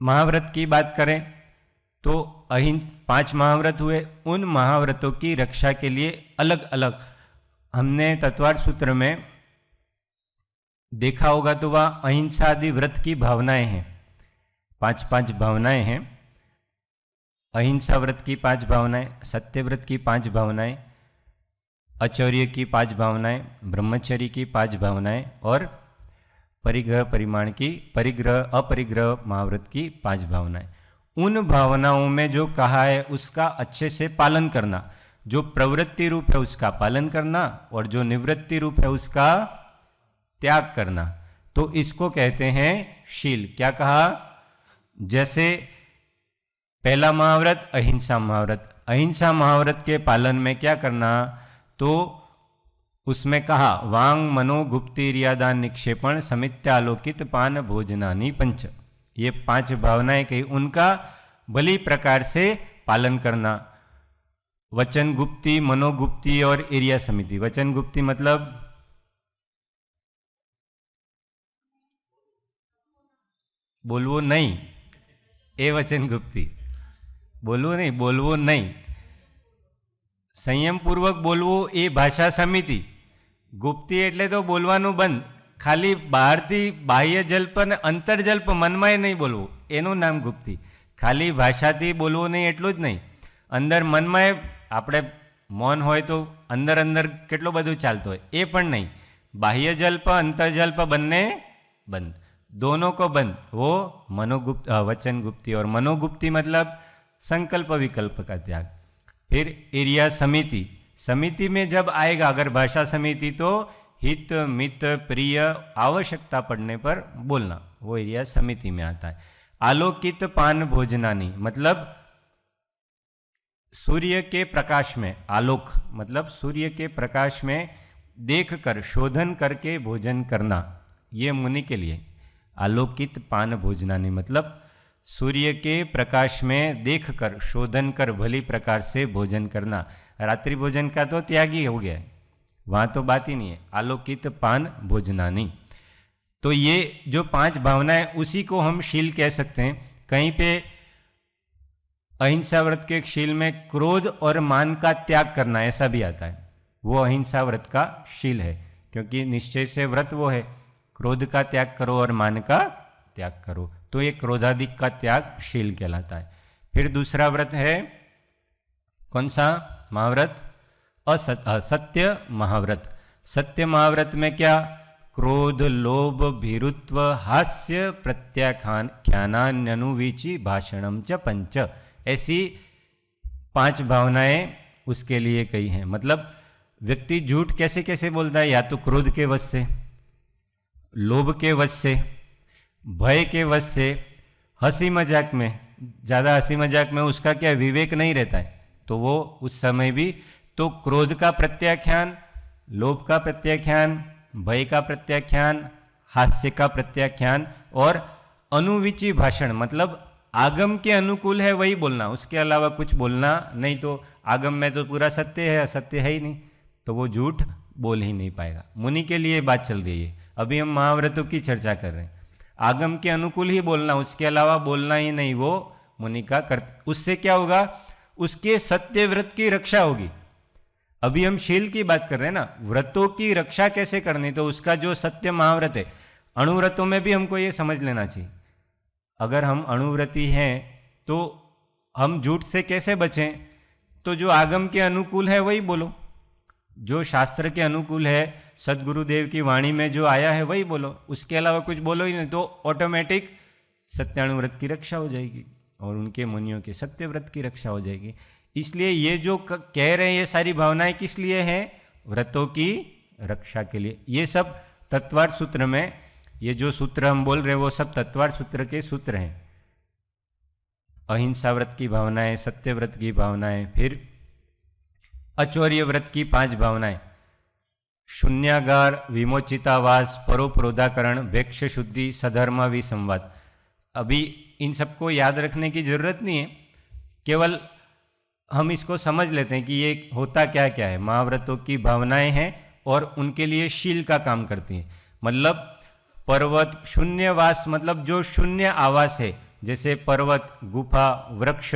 महाव्रत की बात करें तो अहिं 5 महाव्रत हुए. उन महाव्रतों की रक्षा के लिए अलग अलग हमने तत्वार्थ सूत्र में देखा होगा, तो वह अहिंसा आदि व्रत की भावनाएं हैं. 5 भावनाएं हैं. अहिंसा व्रत की 5 भावनाएं, सत्य व्रत की 5 भावनाएं, अचौर्य की 5 भावनाएं, ब्रह्मचर्य की 5 भावनाएं और परिग्रह परिमाण की अपरिग्रह महाव्रत की 5 भावनाएं. उन भावनाओं में जो कहा है उसका अच्छे से पालन करना, जो प्रवृत्ति रूप है उसका पालन करना और जो निवृत्ति रूप है उसका त्याग करना, तो इसको कहते हैं शील. क्या कहा? जैसे पहला महाव्रत अहिंसा महाव्रत. अहिंसा महाव्रत के पालन में क्या करना? तो उसमें कहा वांग मनो गुप्तिर्यादान निक्षेपण समित्यालोकित पान भोजनानि पंच. ये 5 भावनाएं कही, उनका भली प्रकार से पालन करना. वचन गुप्ति, मनोगुप्ति और एरिया समिति. वचन गुप्ति मतलब बोलवो नहीं, ए वचन गुप्ति. बोलवो नहीं. संयमपूर्वक बोलवो ए भाषा समिति. गुप्ति एटले तो बोलवानुं बंद. खाली बहारथी बाह्य जल्प ने अंतर्जल्प मनमांय नहीं बोलवो, एनुं नाम गुप्ति. खाली भाषाथी बोलवो नहीं एटલું જ નહીં, अंदर मनमांय આપણે મૌન હોય તો અંદર અંદર કેટલો બધું ચાલતો હોય, એ પણ નહીં. बाह्य जल्प अंतर्जल्प बन्ने बंद, दोनों को बंद. वो मनोगुप्त वचन गुप्ति. और मनोगुप्ति मतलब संकल्प विकल्प का त्याग. फिर एरिया समिति. समिति में जब आएगा अगर भाषा समिति तो हित मित प्रिय आवश्यकता पड़ने पर बोलना, वो एरिया समिति में आता है. आलोकित पान भोजनानी मतलब सूर्य के प्रकाश में, आलोक मतलब सूर्य के प्रकाश में देखकर शोधन करके भोजन करना, ये मुनि के लिए. आलोकित पान भोजनानी मतलब सूर्य के प्रकाश में देखकर शोधन कर भली प्रकार से भोजन करना. रात्रि भोजन का तो त्यागी हो गया है, वहाँ तो बात ही नहीं है. आलोकित पान भोजनानी. तो ये जो 5 भावनाएं, उसी को हम शील कह सकते हैं. कहीं पे अहिंसा व्रत के शील में क्रोध और मान का त्याग करना ऐसा भी आता है. वो अहिंसा व्रत का शील है, क्योंकि निश्चय से व्रत वो है, क्रोध का त्याग करो और मान का त्याग करो, तो ये क्रोधादिक का त्याग शील कहलाता है। फिर दूसरा व्रत है कौन सा? महाव्रत, असत्य महाव्रत। सत्य महाव्रत में क्या? क्रोध, लोभ, भीरुत्व, हास्य, प्रत्याख्यानान्यनुवीची, भाषणम च पंच, ऐसी 5 भावनाएं उसके लिए कही हैं। मतलब व्यक्ति झूठ कैसे कैसे बोलता है? या तो क्रोध के वश से, लोभ के वश से, भय के वश से, हंसी मजाक में, ज़्यादा हंसी मजाक में उसका क्या विवेक नहीं रहता है, तो वो उस समय भी तो क्रोध का प्रत्याख्यान, लोभ का प्रत्याख्यान, भय का प्रत्याख्यान, हास्य का प्रत्याख्यान और अनुविची भाषण, मतलब आगम के अनुकूल है वही बोलना, उसके अलावा कुछ बोलना नहीं। तो आगम में तो पूरा सत्य है, असत्य है ही नहीं, तो वो झूठ बोल ही नहीं पाएगा। मुनि के लिए बात चल रही है, अभी हम महाव्रतों की चर्चा कर रहे हैं। आगम के अनुकूल ही बोलना, उसके अलावा बोलना ही नहीं, वो मुनि का कर्तव्य। उससे क्या होगा? उसके सत्य व्रत की रक्षा होगी। अभी हम शील की बात कर रहे हैं ना, व्रतों की रक्षा कैसे करनी, तो उसका जो सत्य महाव्रत है, अणुव्रतों में भी हमको ये समझ लेना चाहिए। अगर हम अणुव्रती हैं तो हम झूठ से कैसे बचें? तो जो आगम के अनुकूल है वही बोलो, जो शास्त्र के अनुकूल है, सदगुरुदेव की वाणी में जो आया है वही बोलो, उसके अलावा कुछ बोलो ही नहीं, तो ऑटोमेटिक सत्यानुव्रत की रक्षा हो जाएगी और उनके मुनियों के सत्यव्रत की रक्षा हो जाएगी। इसलिए ये जो कह रहे हैं ये सारी भावनाएं किस लिए हैं? व्रतों की रक्षा के लिए। ये सब तत्वार्थ सूत्र में, ये जो सूत्र हम बोल रहे हैं वो सब तत्वार्थ सूत्र के सूत्र हैं। अहिंसा व्रत की भावनाएं, सत्य व्रत की भावनाएं, फिर अचौर्य व्रत की 5 भावनाएं, शून्यागार, विमोचितावास, परोपरोधाकरण, भेक्ष शुद्धि, सधर्म विसंवाद। अभी इन सबको याद रखने की जरूरत नहीं है, केवल हम इसको समझ लेते हैं कि ये होता क्या क्या है। महाव्रतों की भावनाएं हैं और उनके लिए शील का काम करती हैं। मतलब पर्वत, शून्यवास, मतलब जो शून्य आवास है, जैसे पर्वत, गुफा, वृक्ष,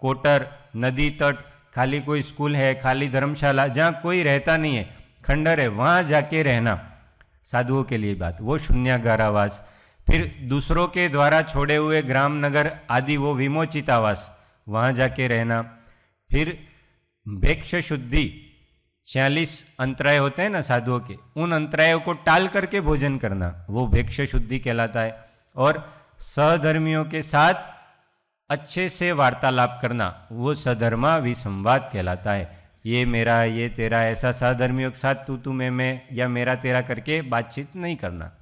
कोटर, नदी तट, खाली कोई स्कूल है, खाली धर्मशाला, जहाँ कोई रहता नहीं है, खंडर है, वहाँ जाके रहना, साधुओं के लिए बात, वो शून्यागारावास। फिर दूसरों के द्वारा छोड़े हुए ग्राम, नगर आदि, वो विमोचित आवास, वहाँ जाके रहना। फिर भेक्ष शुद्धि, 46 अंतराय होते हैं ना साधुओं के, उन अंतरायों को टाल करके भोजन करना, वो भेक्ष शुद्धि कहलाता है। और सहधर्मियों के साथ अच्छे से वार्तालाप करना, वो सधर्मा विसंवाद कहलाता है। ये मेरा, ये तेरा, ऐसा सहधर्मियों के साथ तू मैं या मेरा तेरा करके बातचीत नहीं करना,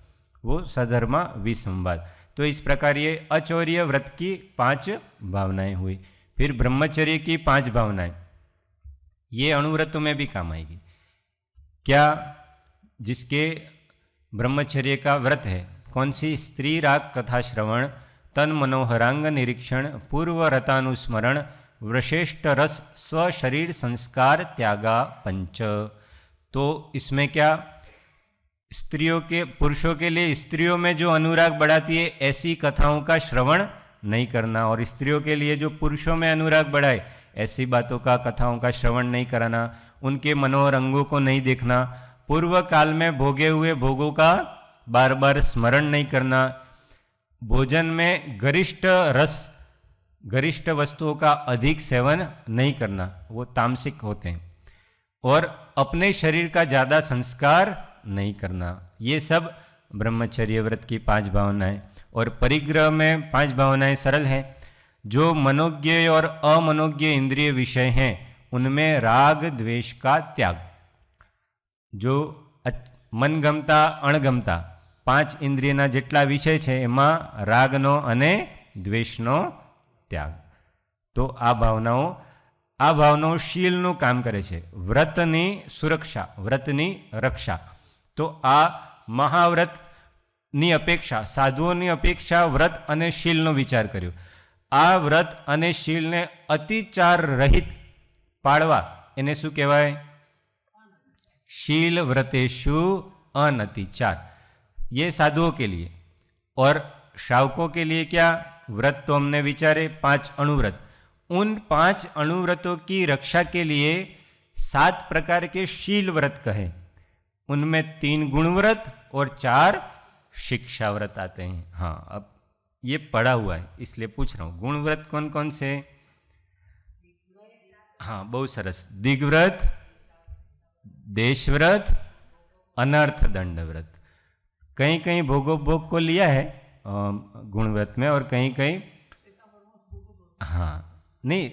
वो सधर्मा विसंवाद। तो इस प्रकार ये अचौर्य व्रत की 5 भावनाएं हुई। फिर ब्रह्मचर्य की 5 भावनाएं, ये अणुव्रतों में भी काम आएगी। क्या? जिसके ब्रह्मचर्य का व्रत है, कौन सी? स्त्री राग कथा श्रवण, तन मनोहरांग निरीक्षण, पूर्व रतानुस्मरण, वृषेष्ठ रस, स्वशरीर संस्कार त्यागा पंच। तो इसमें क्या? स्त्रियों के, पुरुषों के लिए स्त्रियों में जो अनुराग बढ़ाती है ऐसी कथाओं का श्रवण नहीं करना, और स्त्रियों के लिए जो पुरुषों में अनुराग बढ़ाए ऐसी बातों का, कथाओं का श्रवण नहीं कराना, उनके मनोहर अंगों को नहीं देखना, पूर्व काल में भोगे हुए भोगों का बार बार स्मरण नहीं करना, भोजन में गरिष्ठ रस, गरिष्ठ वस्तुओं का अधिक सेवन नहीं करना, वो तामसिक होते हैं, और अपने शरीर का ज़्यादा संस्कार नहीं करना। ये सब ब्रह्मचर्य व्रत की 5 भावनाएं। और परिग्रह में 5 भावनाएं सरल हैं। जो मनोज्ञ और अमनोज्ञ इंद्रिय विषय हैं उनमें राग द्वेष का त्याग। जो मनगमता अणगमता 5 इंद्रियना જેટલા વિષય છે એમાં રાગનો અને દ્વેષનો ત્યાગ। તો આ ભાવનાઓ શીલનું કામ કરે છે, વ્રતની સુરક્ષા, વ્રતની રક્ષા। તો આ મહાવ્રતની અપેક્ષા, સાધુઓની અપેક્ષા વ્રત અને શીલનો વિચાર કર્યો। આ વ્રત અને શીલને અતિચાર રહિત પાળવા એને શું કહેવાય? शील व्रतेषु अनतिचार। ये साधुओं के लिए। और श्रावकों के लिए क्या? व्रत तो हमने विचारे 5 अणुव्रत। उन 5 अणुव्रतों की रक्षा के लिए 7 प्रकार के शील व्रत कहे, उनमें 3 गुण व्रत और 4 शिक्षा व्रत आते हैं। हाँ, अब ये पढ़ा हुआ है इसलिए पूछ रहा हूं, गुण व्रत कौन कौन से? हाँ, बहुत सरस। दिग्व्रत, देशव्रत, अनर्थ दंड व्रत। कहीं कहीं भोगोपभोग को लिया है गुण व्रत में, और कहीं कहीं हाँ नहीं,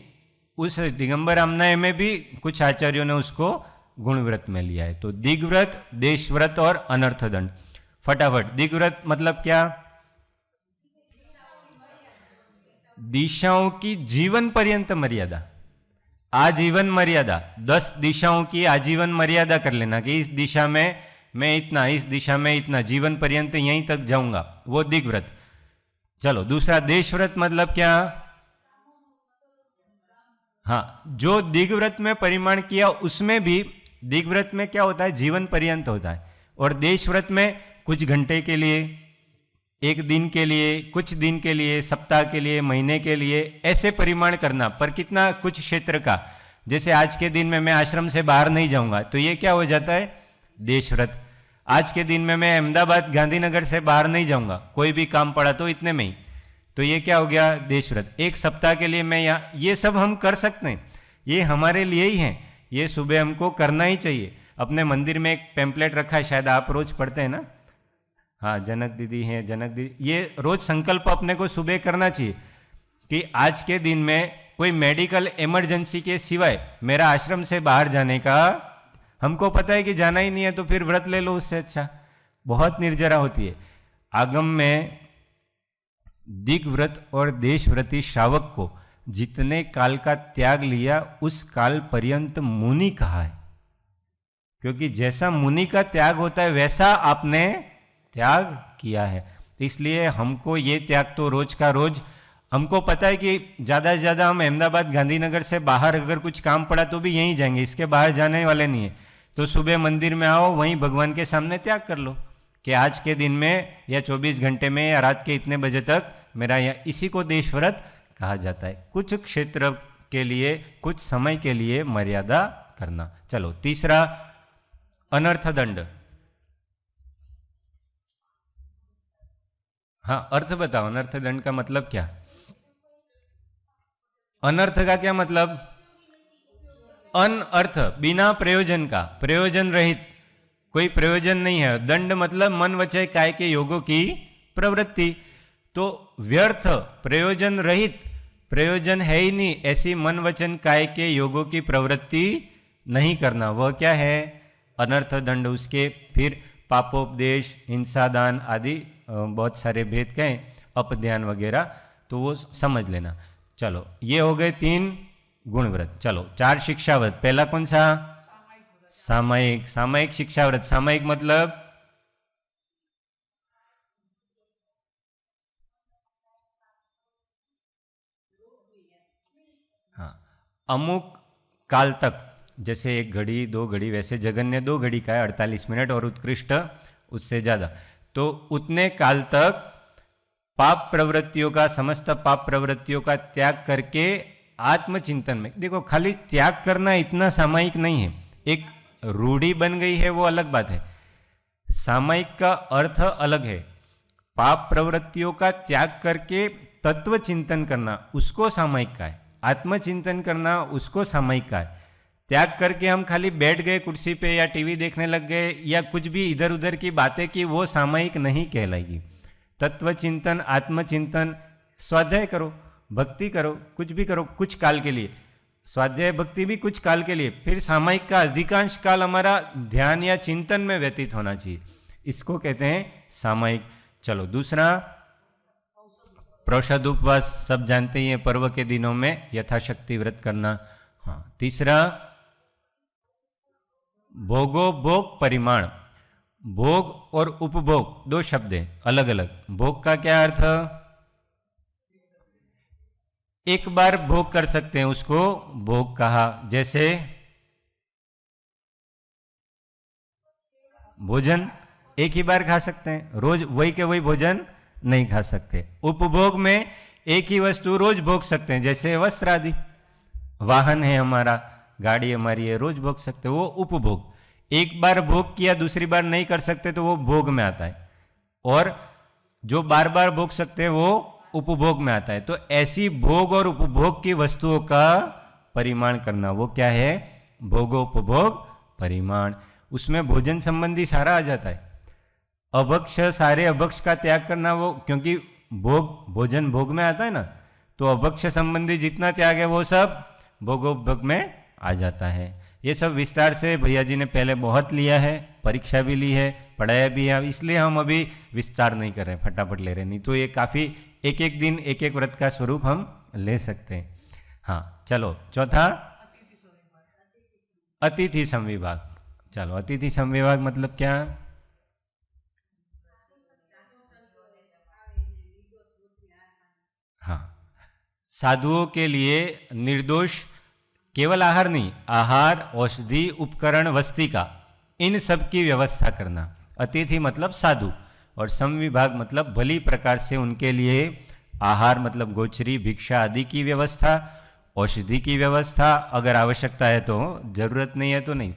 उस दिगंबर आमनाय में भी कुछ आचार्यों ने उसको गुण व्रत में लिया है। तो दिग्व्रत, देशव्रत और अनर्थ दंड। फटाफट, दिग्व्रत मतलब क्या? दिशाओं की जीवन पर्यंत मर्यादा, आजीवन मर्यादा। 10 दिशाओं की आजीवन मर्यादा कर लेना कि इस दिशा में मैं इतना, इस दिशा में इतना, जीवन पर्यंत यहीं तक जाऊंगा, वो दिग्व्रत। चलो दूसरा, देशव्रत मतलब क्या? हाँ, जो दिग्व्रत में परिमाण किया उसमें भी दिग्व्रत में क्या होता है? जीवन पर्यंत होता है। और देशव्रत में कुछ घंटे के लिए, एक दिन के लिए, कुछ दिन के लिए, सप्ताह के लिए, महीने के लिए, ऐसे परिमाण करना। पर कितना? कुछ क्षेत्र का। जैसे आज के दिन में मैं आश्रम से बाहर नहीं जाऊंगा, तो ये क्या हो जाता है? देशव्रत। आज के दिन में मैं अहमदाबाद गांधीनगर से बाहर नहीं जाऊंगा, कोई भी काम पड़ा तो इतने में ही, तो ये क्या हो गया? देशव्रत। एक सप्ताह के लिए मैं यहाँ, ये सब हम कर सकते हैं, ये हमारे लिए ही है, ये सुबह हमको करना ही चाहिए। अपने मंदिर में एक पैम्पलेट रखा है, शायद आप रोज पढ़ते हैं ना? हाँ, जनक दीदी हैं, जनक दीदी, ये रोज संकल्प अपने को सुबह करना चाहिए कि आज के दिन में कोई मेडिकल इमरजेंसी के सिवाय मेरा आश्रम से बाहर जाने का, हमको पता है कि जाना ही नहीं है तो फिर व्रत ले लो, उससे अच्छा। बहुत निर्जरा होती है। आगम में दिग्व्रत और देशव्रती श्रावक को जितने काल का त्याग लिया उस काल पर्यंत मुनि कहा है, क्योंकि जैसा मुनि का त्याग होता है वैसा आपने त्याग किया है। इसलिए हमको ये त्याग तो रोज का रोज, हमको पता है कि ज़्यादा से ज़्यादा हम अहमदाबाद गांधीनगर से बाहर अगर कुछ काम पड़ा तो भी यहीं जाएंगे, इसके बाहर जाने वाले नहीं है। तो सुबह मंदिर में आओ, वहीं भगवान के सामने त्याग कर लो कि आज के दिन में या 24 घंटे में या रात के इतने बजे तक मेरा यहाँ, इसी को देशव्रत कहा जाता है। कुछ क्षेत्र के लिए, कुछ समय के लिए मर्यादा करना। चलो तीसरा, अनर्थ दंड। हाँ, अर्थ बताओ, अनर्थ दंड का मतलब क्या? अनर्थ का क्या मतलब? अनर्थ, बिना प्रयोजन का, प्रयोजन रहित, कोई प्रयोजन नहीं है। दंड मतलब मन वचय काय के योगों की प्रवृत्ति। तो व्यर्थ, प्रयोजन रहित, प्रयोजन है ही नहीं, ऐसी मन वचन काय के योगों की प्रवृत्ति नहीं करना, वह क्या है? अनर्थ दंड। उसके फिर पापोपदेश, हिंसादान आदि बहुत सारे भेद कहें, अपध्यान वगैरह, तो वो समझ लेना। चलो, ये हो गए 3 गुण व्रत। चलो 4 शिक्षा व्रत। पहला कौन सा? सामयिक। सामयिक शिक्षा व्रत। सामयिक मतलब हाँ, अमुक काल तक, जैसे 1 घड़ी 2 घड़ी, वैसे जगन्य 2 घड़ी का है 48 मिनट, और उत्कृष्ट उससे ज्यादा, तो उतने काल तक पाप प्रवृत्तियों का, समस्त पाप प्रवृत्तियों का त्याग करके आत्मचिंतन में, देखो खाली त्याग करना इतना सामयिक नहीं है, एक रूढ़ी बन गई है वो अलग बात है। सामयिक का अर्थ अलग है। पाप प्रवृत्तियों का त्याग करके तत्व चिंतन करना उसको सामयिक का है, आत्मचिंतन करना उसको सामयिक का है। त्याग करके हम खाली बैठ गए कुर्सी पे या टीवी देखने लग गए या कुछ भी इधर उधर की बातें की, वो सामयिक नहीं कहलाएगी। तत्व चिंतन, आत्मचिंतन, स्वाध्याय करो, भक्ति करो, कुछ भी करो कुछ काल के लिए, स्वाध्याय भक्ति भी कुछ काल के लिए, फिर सामयिक का अधिकांश काल हमारा ध्यान या चिंतन में व्यतीत होना चाहिए, इसको कहते हैं सामयिक। चलो दूसरा, प्रौषध उपवास, सब जानते ही हैं, पर्व के दिनों में यथाशक्ति व्रत करना। हाँ, तीसरा भोगोपभोग परिमाण। भोग और उपभोग 2 शब्द हैं अलग अलग। भोग का क्या अर्थ? एक बार भोग कर सकते हैं, उसको भोग कहा। जैसे भोजन एक ही बार खा सकते हैं, रोज वही के वही भोजन नहीं खा सकते। उपभोग में एक ही वस्तु रोज भोग सकते हैं, जैसे वस्त्र आदि। वाहन है हमारा, गाड़ी हमारी है, रोज भोग सकते, वो उपभोग। एक बार भोग किया दूसरी बार नहीं कर सकते तो वो भोग में आता है, और जो बार बार भोग सकते हैं वो उपभोग में आता है। तो ऐसी भोग और उपभोग की वस्तुओं का परिमाण करना, वो क्या है? भोगोपभोग परिमाण। उसमें भोजन संबंधी सारा आ जाता है। अभक्ष, सारे अभक्ष का त्याग करना, वो क्योंकि भोग, भोजन भोग में आता है ना, तो अभक्ष संबंधी जितना त्याग है वो सब भोगोपभोग में आ जाता है। ये सब विस्तार से भैया जी ने पहले बहुत लिया है, परीक्षा भी ली है, पढ़ाया भी है, इसलिए हम अभी विस्तार नहीं कर रहे, फटाफट ले रहे, नहीं तो ये काफ़ी एक एक दिन एक एक व्रत का स्वरूप हम ले सकते हैं। हाँ चलो, चौथा अतिथि संविभाग। चलो, अतिथि संविभाग मतलब क्या? हाँ, साधुओं के लिए निर्दोष केवल आहार नहीं, आहार, औषधि, उपकरण, वस्तिका, इन सब की व्यवस्था करना। अतिथि मतलब साधु, और संविभाग मतलब भली प्रकार से उनके लिए आहार मतलब गोचरी, भिक्षा आदि की व्यवस्था, औषधि की व्यवस्था, अगर आवश्यकता है तो, जरूरत नहीं है तो नहीं।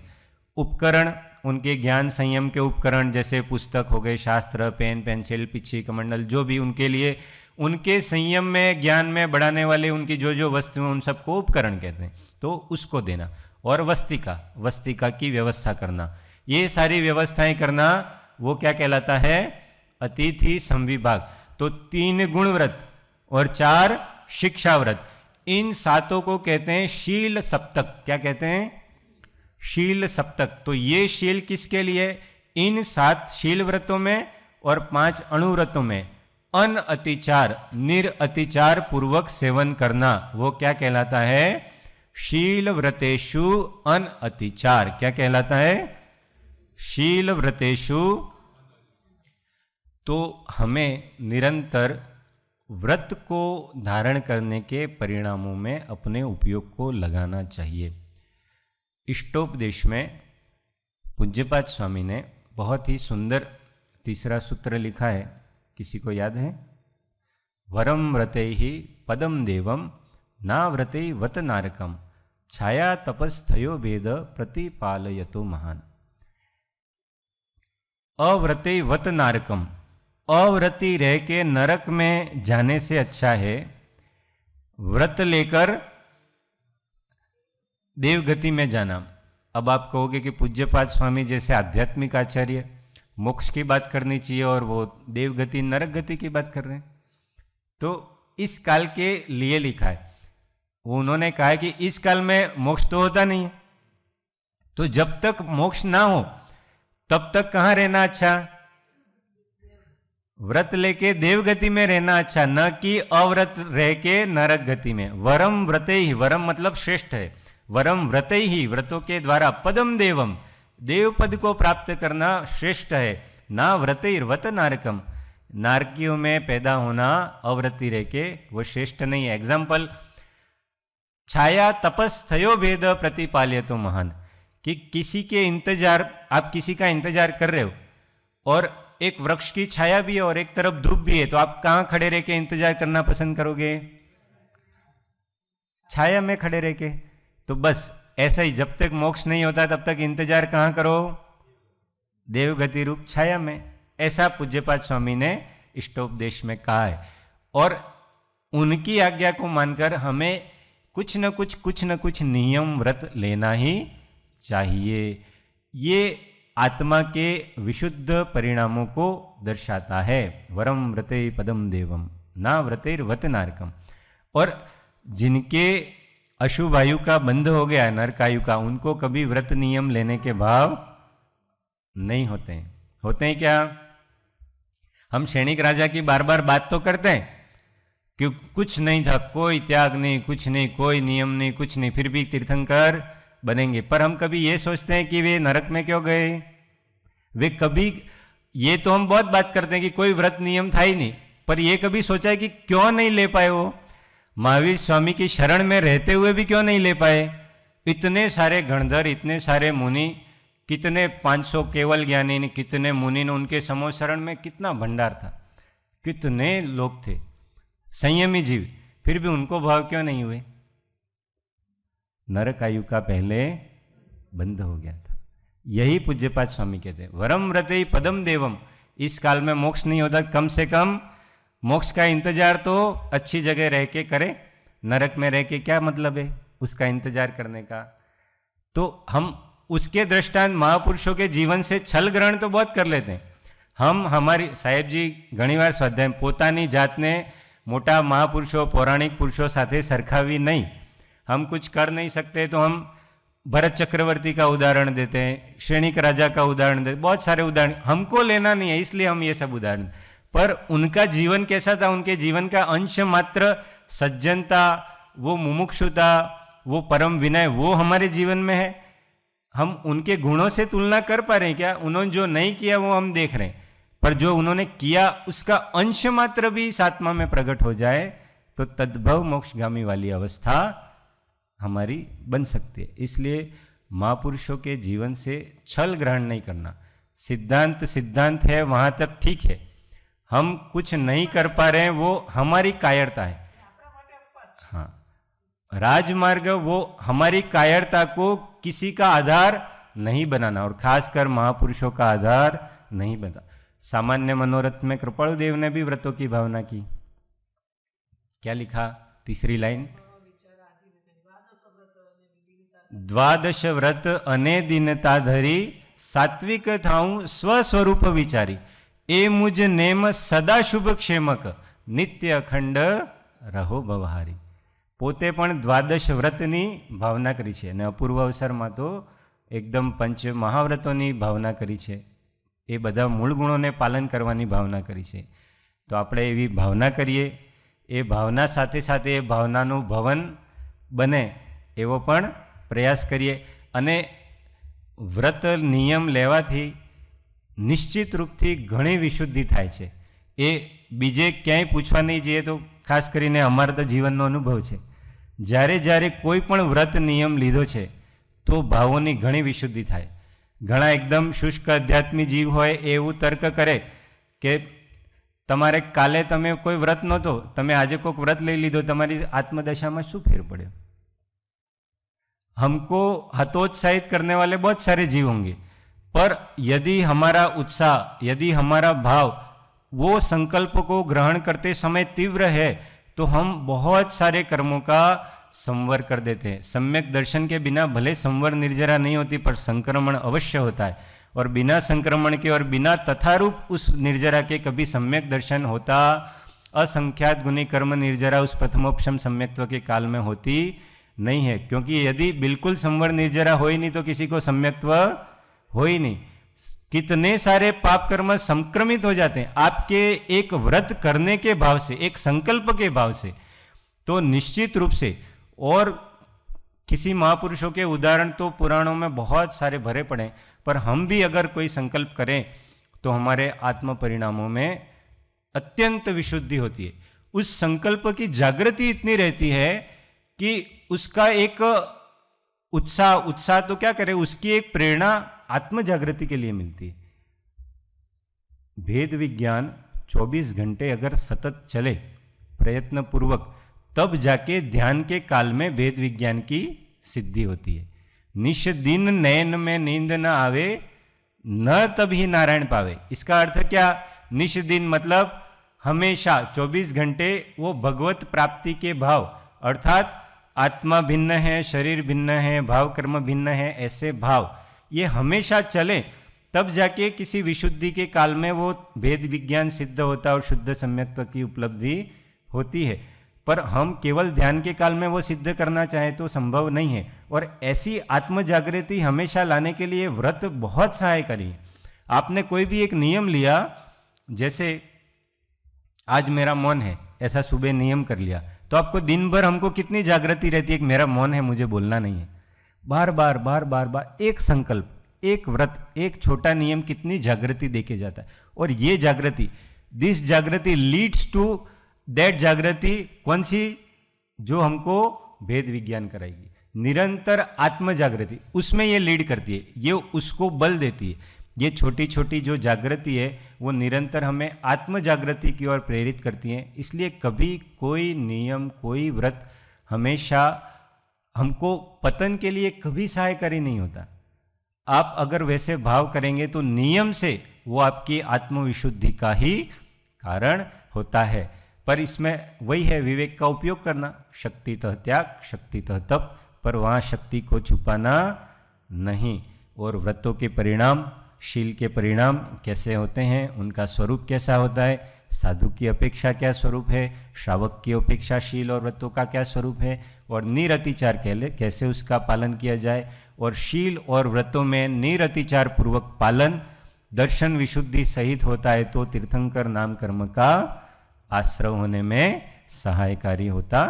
उपकरण, उनके ज्ञान संयम के उपकरण, जैसे पुस्तक हो गए, शास्त्र, पेन, पेंसिल, पिच्छी, कमंडल, जो भी उनके लिए उनके संयम में, ज्ञान में बढ़ाने वाले उनकी जो जो वस्तु हैं, उन सबको उपकरण कहते हैं, तो उसको देना। और वस्तिका, वस्तिका की व्यवस्था करना, ये सारी व्यवस्थाएं करना, वो क्या कहलाता है? अतिथि संविभाग। तो 3 गुण व्रत और 4 शिक्षा व्रत, इन सातों को कहते हैं शील सप्तक। क्या कहते हैं? शील सप्तक। तो ये शील किसके लिए? इन 7 शील व्रतों में और 5 अणुव्रतों में अन अतिचार, निरअतिचार पूर्वक सेवन करना, वो क्या कहलाता है? शील व्रतेषु अन अतिचार। क्या कहलाता है? शील व्रतेषु। तो हमें निरंतर व्रत को धारण करने के परिणामों में अपने उपयोग को लगाना चाहिए। इष्टोपदेश में पूज्यपाद स्वामी ने बहुत ही सुंदर तीसरा सूत्र लिखा है, किसी को याद है? वरम व्रतैहि पदम देवम ना व्रतै वत नारकम छाया तपस्थयो भेद प्रतिपालयतो महान। अव्रतै वत नारकम, अव्रती रह के नरक में जाने से अच्छा है व्रत लेकर देवगति में जाना। अब आप कहोगे कि पूज्यपाद स्वामी जैसे आध्यात्मिक आचार्य मोक्ष की बात करनी चाहिए और वो देवगति, नरक गति की बात कर रहे हैं। तो इस काल के लिए लिखा है, उन्होंने कहा है कि इस काल में मोक्ष तो होता नहीं है, तो जब तक मोक्ष ना हो तब तक कहां रहना अच्छा? व्रत लेके देवगति में रहना अच्छा, न कि अव्रत रह के नरक गति में। वरम व्रते ही, वरम मतलब श्रेष्ठ है, वरम व्रते ही, व्रतों के द्वारा, पदम देवम, देव पद को प्राप्त करना श्रेष्ठ है। ना व्रते व्रत नारकम, नारकियों में पैदा होना अव्रति रह के वो श्रेष्ठ नहीं है। एग्जाम्पल, छाया तपस थयो भेद प्रतिपाल्य तो महान, कि किसी के इंतजार, आप किसी का इंतजार कर रहे हो और एक वृक्ष की छाया भी है और एक तरफ धूप भी है, तो आप कहां खड़े रह के इंतजार करना पसंद करोगे? छाया में खड़े रह के। तो बस ऐसा ही, जब तक मोक्ष नहीं होता तब तक इंतजार कहां करो? देवगति रूप छाया में। ऐसा पूज्यपाद स्वामी ने इष्टोपदेश में कहा है, और उनकी आज्ञा को मानकर हमें कुछ न कुछ नियम व्रत लेना ही चाहिए। ये आत्मा के विशुद्ध परिणामों को दर्शाता है। वरम व्रते पदम देवम ना व्रते व्रत नारकम। और जिनके अशुभ आयु का बंध हो गया, नरकायु का, उनको कभी व्रत नियम लेने के भाव नहीं होते हैं। होते हैं क्या? हम सैनिक राजा की बार बार बात तो करते हैं कि कुछ नहीं था, कोई त्याग नहीं, कुछ नहीं, कोई नियम नहीं, कुछ नहीं, फिर भी तीर्थंकर बनेंगे। पर हम कभी ये सोचते हैं कि वे नरक में क्यों गए? वे कभी, ये तो हम बहुत बात करते हैं कि कोई व्रत नियम था ही नहीं, पर ये कभी सोचा है कि क्यों नहीं ले पाए? वो महावीर स्वामी की शरण में रहते हुए भी क्यों नहीं ले पाए? इतने सारे गणधर, इतने सारे मुनि, कितने 500 केवल ज्ञानी ने, कितने मुनि ने, उनके समूह शरण में कितना भंडार था, कितने लोग थे संयमी जीव, फिर भी उनको भाव क्यों नहीं हुए? नरक आयु का पहले बंद हो गया था। यही पूज्यपाद स्वामी कहते हैं, वरम व्रते पदम देवम। इस काल में मोक्ष नहीं होता, कम से कम मोक्ष का इंतजार तो अच्छी जगह रह के करे, नरक में रह के क्या मतलब है उसका इंतजार करने का। तो हम उसके दृष्टांत महापुरुषों के जीवन से छल ग्रहण तो बहुत कर लेते हैं। हम हमारी साहेब जी घણી વાર સ્વાધ્યાય પોતાની જાતને મોટા મહાપુરુષો પૌરાણિક પુરુષો સાથે સરખાવી नहीं। हम कुछ कर नहीं सकते तो हम भरत चक्रवर्ती का उदाहरण देते हैं, श्रेणिक राजा का उदाहरण देते, बहुत सारे उदाहरण हमको लेना नहीं है इसलिए हम ये सब उदाहरण। पर उनका जीवन कैसा था, उनके जीवन का अंश मात्र सज्जनता, वो मुमुक्षुता, वो परम विनय, वो हमारे जीवन में है। हम उनके गुणों से तुलना कर पा रहे हैं क्या? उन्होंने जो नहीं किया वो हम देख रहे हैं, पर जो उन्होंने किया उसका अंश मात्र भी इस आत्मा में प्रकट हो जाए तो तद्भव मोक्षगामी वाली अवस्था हमारी बन सकती है। इसलिए महापुरुषों के जीवन से छल ग्रहण नहीं करना। सिद्धांत सिद्धांत है, वहां तक ठीक है। हम कुछ नहीं कर पा रहे हैं वो हमारी कायरता है। हाँ, राजमार्ग वो हमारी कायरता को किसी का आधार नहीं बनाना, और खासकर महापुरुषों का आधार नहीं बना। सामान्य मनोरथ में कृपालुदेव ने भी व्रतों की भावना की। क्या लिखा? तीसरी लाइन, द्वादश व्रत अने दीनता धरी, सात्विक थाऊं स्वस्वरूप विचारी, ए मुझ नेम सदा शुभ क्षेमक, नित्य अखंड रहो भवहारी। પોતે પણ દ્વાદશ વ્રતની ભાવના કરી છે અને અપૂર્વ અવસરમાં તો એકદમ પંચ મહાવ્રતોની ભાવના કરી છે। એ બધા મૂળ ગુણોને પાલન કરવાની ભાવના કરી છે। તો આપણે એવી ભાવના કરીએ, એ ભાવના સાથે સાથે એ ભાવનાનું ભવન બને એવો પણ પ્રયાસ કરીએ। અને વ્રત નિયમ લેવાથી નિશ્ચિત રૂપથી ઘણી વિશુદ્ધિ થાય છે। એ બીજે ક્યાંય પૂછવા નહીં જઈએ તો ખાસ કરીને અમારા તો જીવનનો અનુભવ છે। જ્યારે જ્યારે કોઈ પણ વ્રત નિયમ લીધો છે તો ભાવોની ઘણી વિશુદ્ધિ થાય। ઘણા એકદમ શુષ્ક અધ્યાત્મી જીવ હોય એ એવું તર્ક કરે કે તમારે કાલે તમે કોઈ વ્રત નહોતો, તમે આજે કોઈક વ્રત લઈ લીધો, તમારી આત્મદશામાં શું ફેર પડ્યો? हमको हतोत्साहित करने वाले बहुत सारे जीव होंगे, पर यदि हमारा उत्साह, यदि हमारा भाव वो संकल्प को ग्रहण करते समय तीव्र है तो हम बहुत सारे कर्मों का संवर कर देते हैं। सम्यक दर्शन के बिना भले संवर निर्जरा नहीं होती, पर संक्रमण अवश्य होता है, और बिना संक्रमण के और बिना तथारूप उस निर्जरा के कभी सम्यक दर्शन होता। असंख्यात गुणी कर्म निर्जरा उस प्रथमोपशम सम्यक्त्व के काल में होती नहीं है, क्योंकि यदि बिल्कुल संवर निर्जरा हो ही नहीं तो किसी को सम्यक्त्व हो ही नहीं। कितने सारे पाप कर्म संक्रमित हो जाते हैं आपके एक व्रत करने के भाव से, एक संकल्प के भाव से। तो निश्चित रूप से, और किसी महापुरुषों के उदाहरण तो पुराणों में बहुत सारे भरे पड़े, पर हम भी अगर कोई संकल्प करें तो हमारे आत्म परिणामों में अत्यंत विशुद्धि होती है। उस संकल्प की जागृति इतनी रहती है कि उसका एक उत्साह तो क्या करे, उसकी एक प्रेरणा आत्म जागृति के लिए मिलती है। भेद विज्ञान 24 घंटे अगर सतत चले प्रयत्न पूर्वक, तब जाके ध्यान के काल में भेद विज्ञान की सिद्धि होती है। निश दिन नयन में नींद न आवे, न तभी नारायण पावे। इसका अर्थ क्या? निश दिन मतलब हमेशा 24 घंटे वो भगवत प्राप्ति के भाव, अर्थात आत्मा भिन्न है, शरीर भिन्न है, भाव कर्म भिन्न है, ऐसे भाव ये हमेशा चले, तब जाके किसी विशुद्धि के काल में वो भेद विज्ञान सिद्ध होता है और शुद्ध सम्यक्त्व की उपलब्धि होती है। पर हम केवल ध्यान के काल में वो सिद्ध करना चाहें तो संभव नहीं है। और ऐसी आत्म जागृति हमेशा लाने के लिए व्रत बहुत सहायकारी है। आपने कोई भी एक नियम लिया, जैसे आज मेरा मौन है, ऐसा सुबह नियम कर लिया, तो आपको दिन भर हमको कितनी जागृति रहती है कि मेरा मौन है, मुझे बोलना नहीं है। बार बार बार बार बार एक संकल्प, एक व्रत, एक छोटा नियम कितनी जागृति देके जाता है। और ये जागृति, दिस जागृति लीड्स टू दैट जागृति, कौन सी? जो हमको भेद विज्ञान कराएगी। निरंतर आत्म जागृति उसमें ये लीड करती है, ये उसको बल देती है। ये छोटी छोटी जो जागृति है वो निरंतर हमें आत्म जागृति की ओर प्रेरित करती है। इसलिए कभी कोई नियम, कोई व्रत हमेशा हमको पतन के लिए कभी सहायकारी नहीं होता। आप अगर वैसे भाव करेंगे तो नियम से वो आपकी आत्मविशुद्धि का ही कारण होता है। पर इसमें वही है, विवेक का उपयोग करना। शक्तितः त्याग, शक्तितः तप, पर वहाँ शक्ति को छुपाना नहीं। और व्रतों के परिणाम, शील के परिणाम कैसे होते हैं, उनका स्वरूप कैसा होता है, साधु की अपेक्षा क्या स्वरूप है, श्रावक की अपेक्षा शील और व्रतों का क्या स्वरूप है, और निरतिचार कैसे उसका पालन किया जाए। और शील और व्रतों में निरतिचार पूर्वक पालन दर्शन विशुद्धि सहित होता है तो तीर्थंकर नाम कर्म का आश्रय होने में सहायकारी होता।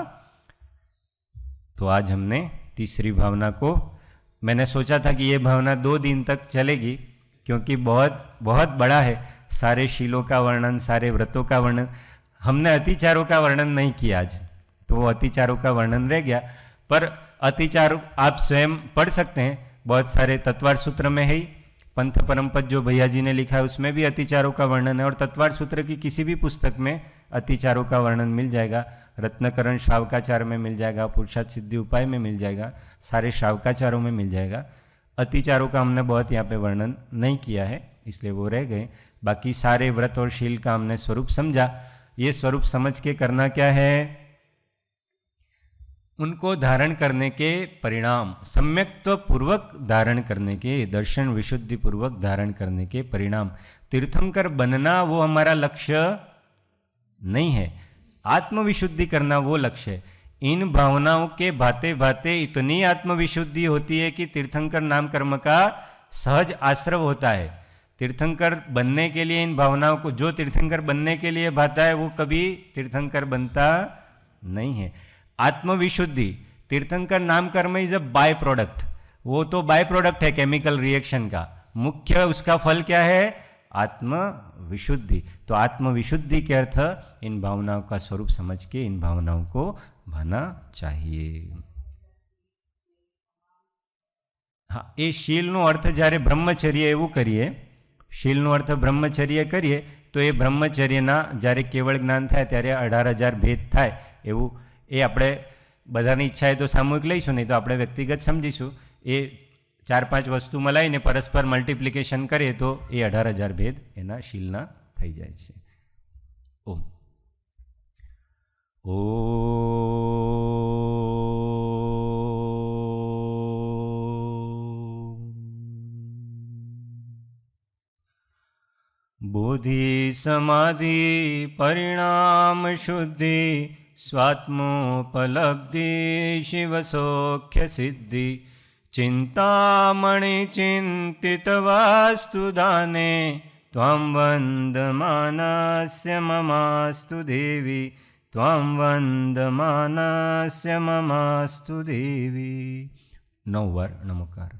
तो आज हमने तीसरी भावना को, मैंने सोचा था कि ये भावना 2 दिन तक चलेगी क्योंकि बहुत बहुत बड़ा है, सारे शीलों का वर्णन, सारे व्रतों का वर्णन। हमने अतिचारों का वर्णन नहीं किया आज, तो वो अतिचारों का वर्णन रह गया। पर अतिचार आप स्वयं पढ़ सकते हैं, बहुत सारे तत्वार सूत्र में है ही, पंथ परमपद जो भैया जी ने लिखा है उसमें भी अतिचारों का वर्णन है, और तत्वार सूत्र की किसी भी पुस्तक में अतिचारों का वर्णन मिल जाएगा। रत्नकरण श्रावकाचार में मिल जाएगा, पुरुषार्थ सिद्धि उपाय में मिल जाएगा, सारे श्रावकाचारों में मिल जाएगा। अतिचारों का हमने बहुत यहाँ पे वर्णन नहीं किया है, इसलिए वो रह गए। बाकी सारे व्रत और शील का हमने स्वरूप समझा। ये स्वरूप समझ के करना क्या है, उनको धारण करने के परिणाम, सम्यक्त्व पूर्वक धारण करने के, दर्शन विशुद्धि पूर्वक धारण करने के परिणाम। तीर्थंकर बनना वो हमारा लक्ष्य नहीं है, आत्मविशुद्धि करना वो लक्ष्य है। इन भावनाओं के भाते भाते इतनी आत्मविशुद्धि होती है कि तीर्थंकर नाम कर्म का सहज आश्रय होता है। तीर्थंकर बनने के लिए इन भावनाओं को, जो तीर्थंकर बनने के लिए भाता है वो कभी तीर्थंकर बनता नहीं है। आत्मविशुद्धि, तीर्थंकर नाम कर्म इज अ बाय प्रोडक्ट, वो तो बाय प्रोडक्ट है केमिकल रिएक्शन का, मुख्य उसका फल क्या है, आत्मविशुद्धि। तो आत्मविशुद्धि के अर्थ इन भावनाओं का स्वरूप समझ के इन भावनाओं को भाना चाहिए। हाँ, ये शीलનો અર્થ જ્યારે બ્રહ્મચર્ય એવું કરીએ, शीलનો અર્થ બ્રહ્મચર્ય કરીએ તો એ બ્રહ્મચર્યના જ્યારે કેવળ જ્ઞાન થાય ત્યારે 18,000 ભેદ થાય એવું, એ આપણે બધાની ઈચ્છા હોય તો સામૂહિક લઈશું, નહીં તો આપણે વ્યક્તિગત સમજીશું। એ 4-5 વસ્તુ મલાઈને પરસ્પર મલ્ટિપ્લિકેશન કરીએ તો એ 18,000 ભેદ એના शीलના થઈ જાય છે। ઓમ ઓ बुद्धि समाधि परिणाम शुद्धि स्वात्मोपलब्धि शिव सौख्य सिद्धि चिंतामणि चिंतित वास्तु दाने त्वां वंदमानस्य ममास्तु देवी, त्वां वंदमानस्य ममास्तु देवी। 9 વાર નમસ્કાર।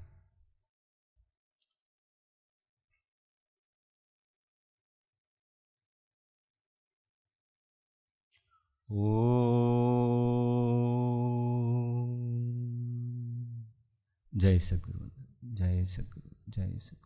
जय सद्गुरु, जय सद्गुरु, जय सद्गुरु।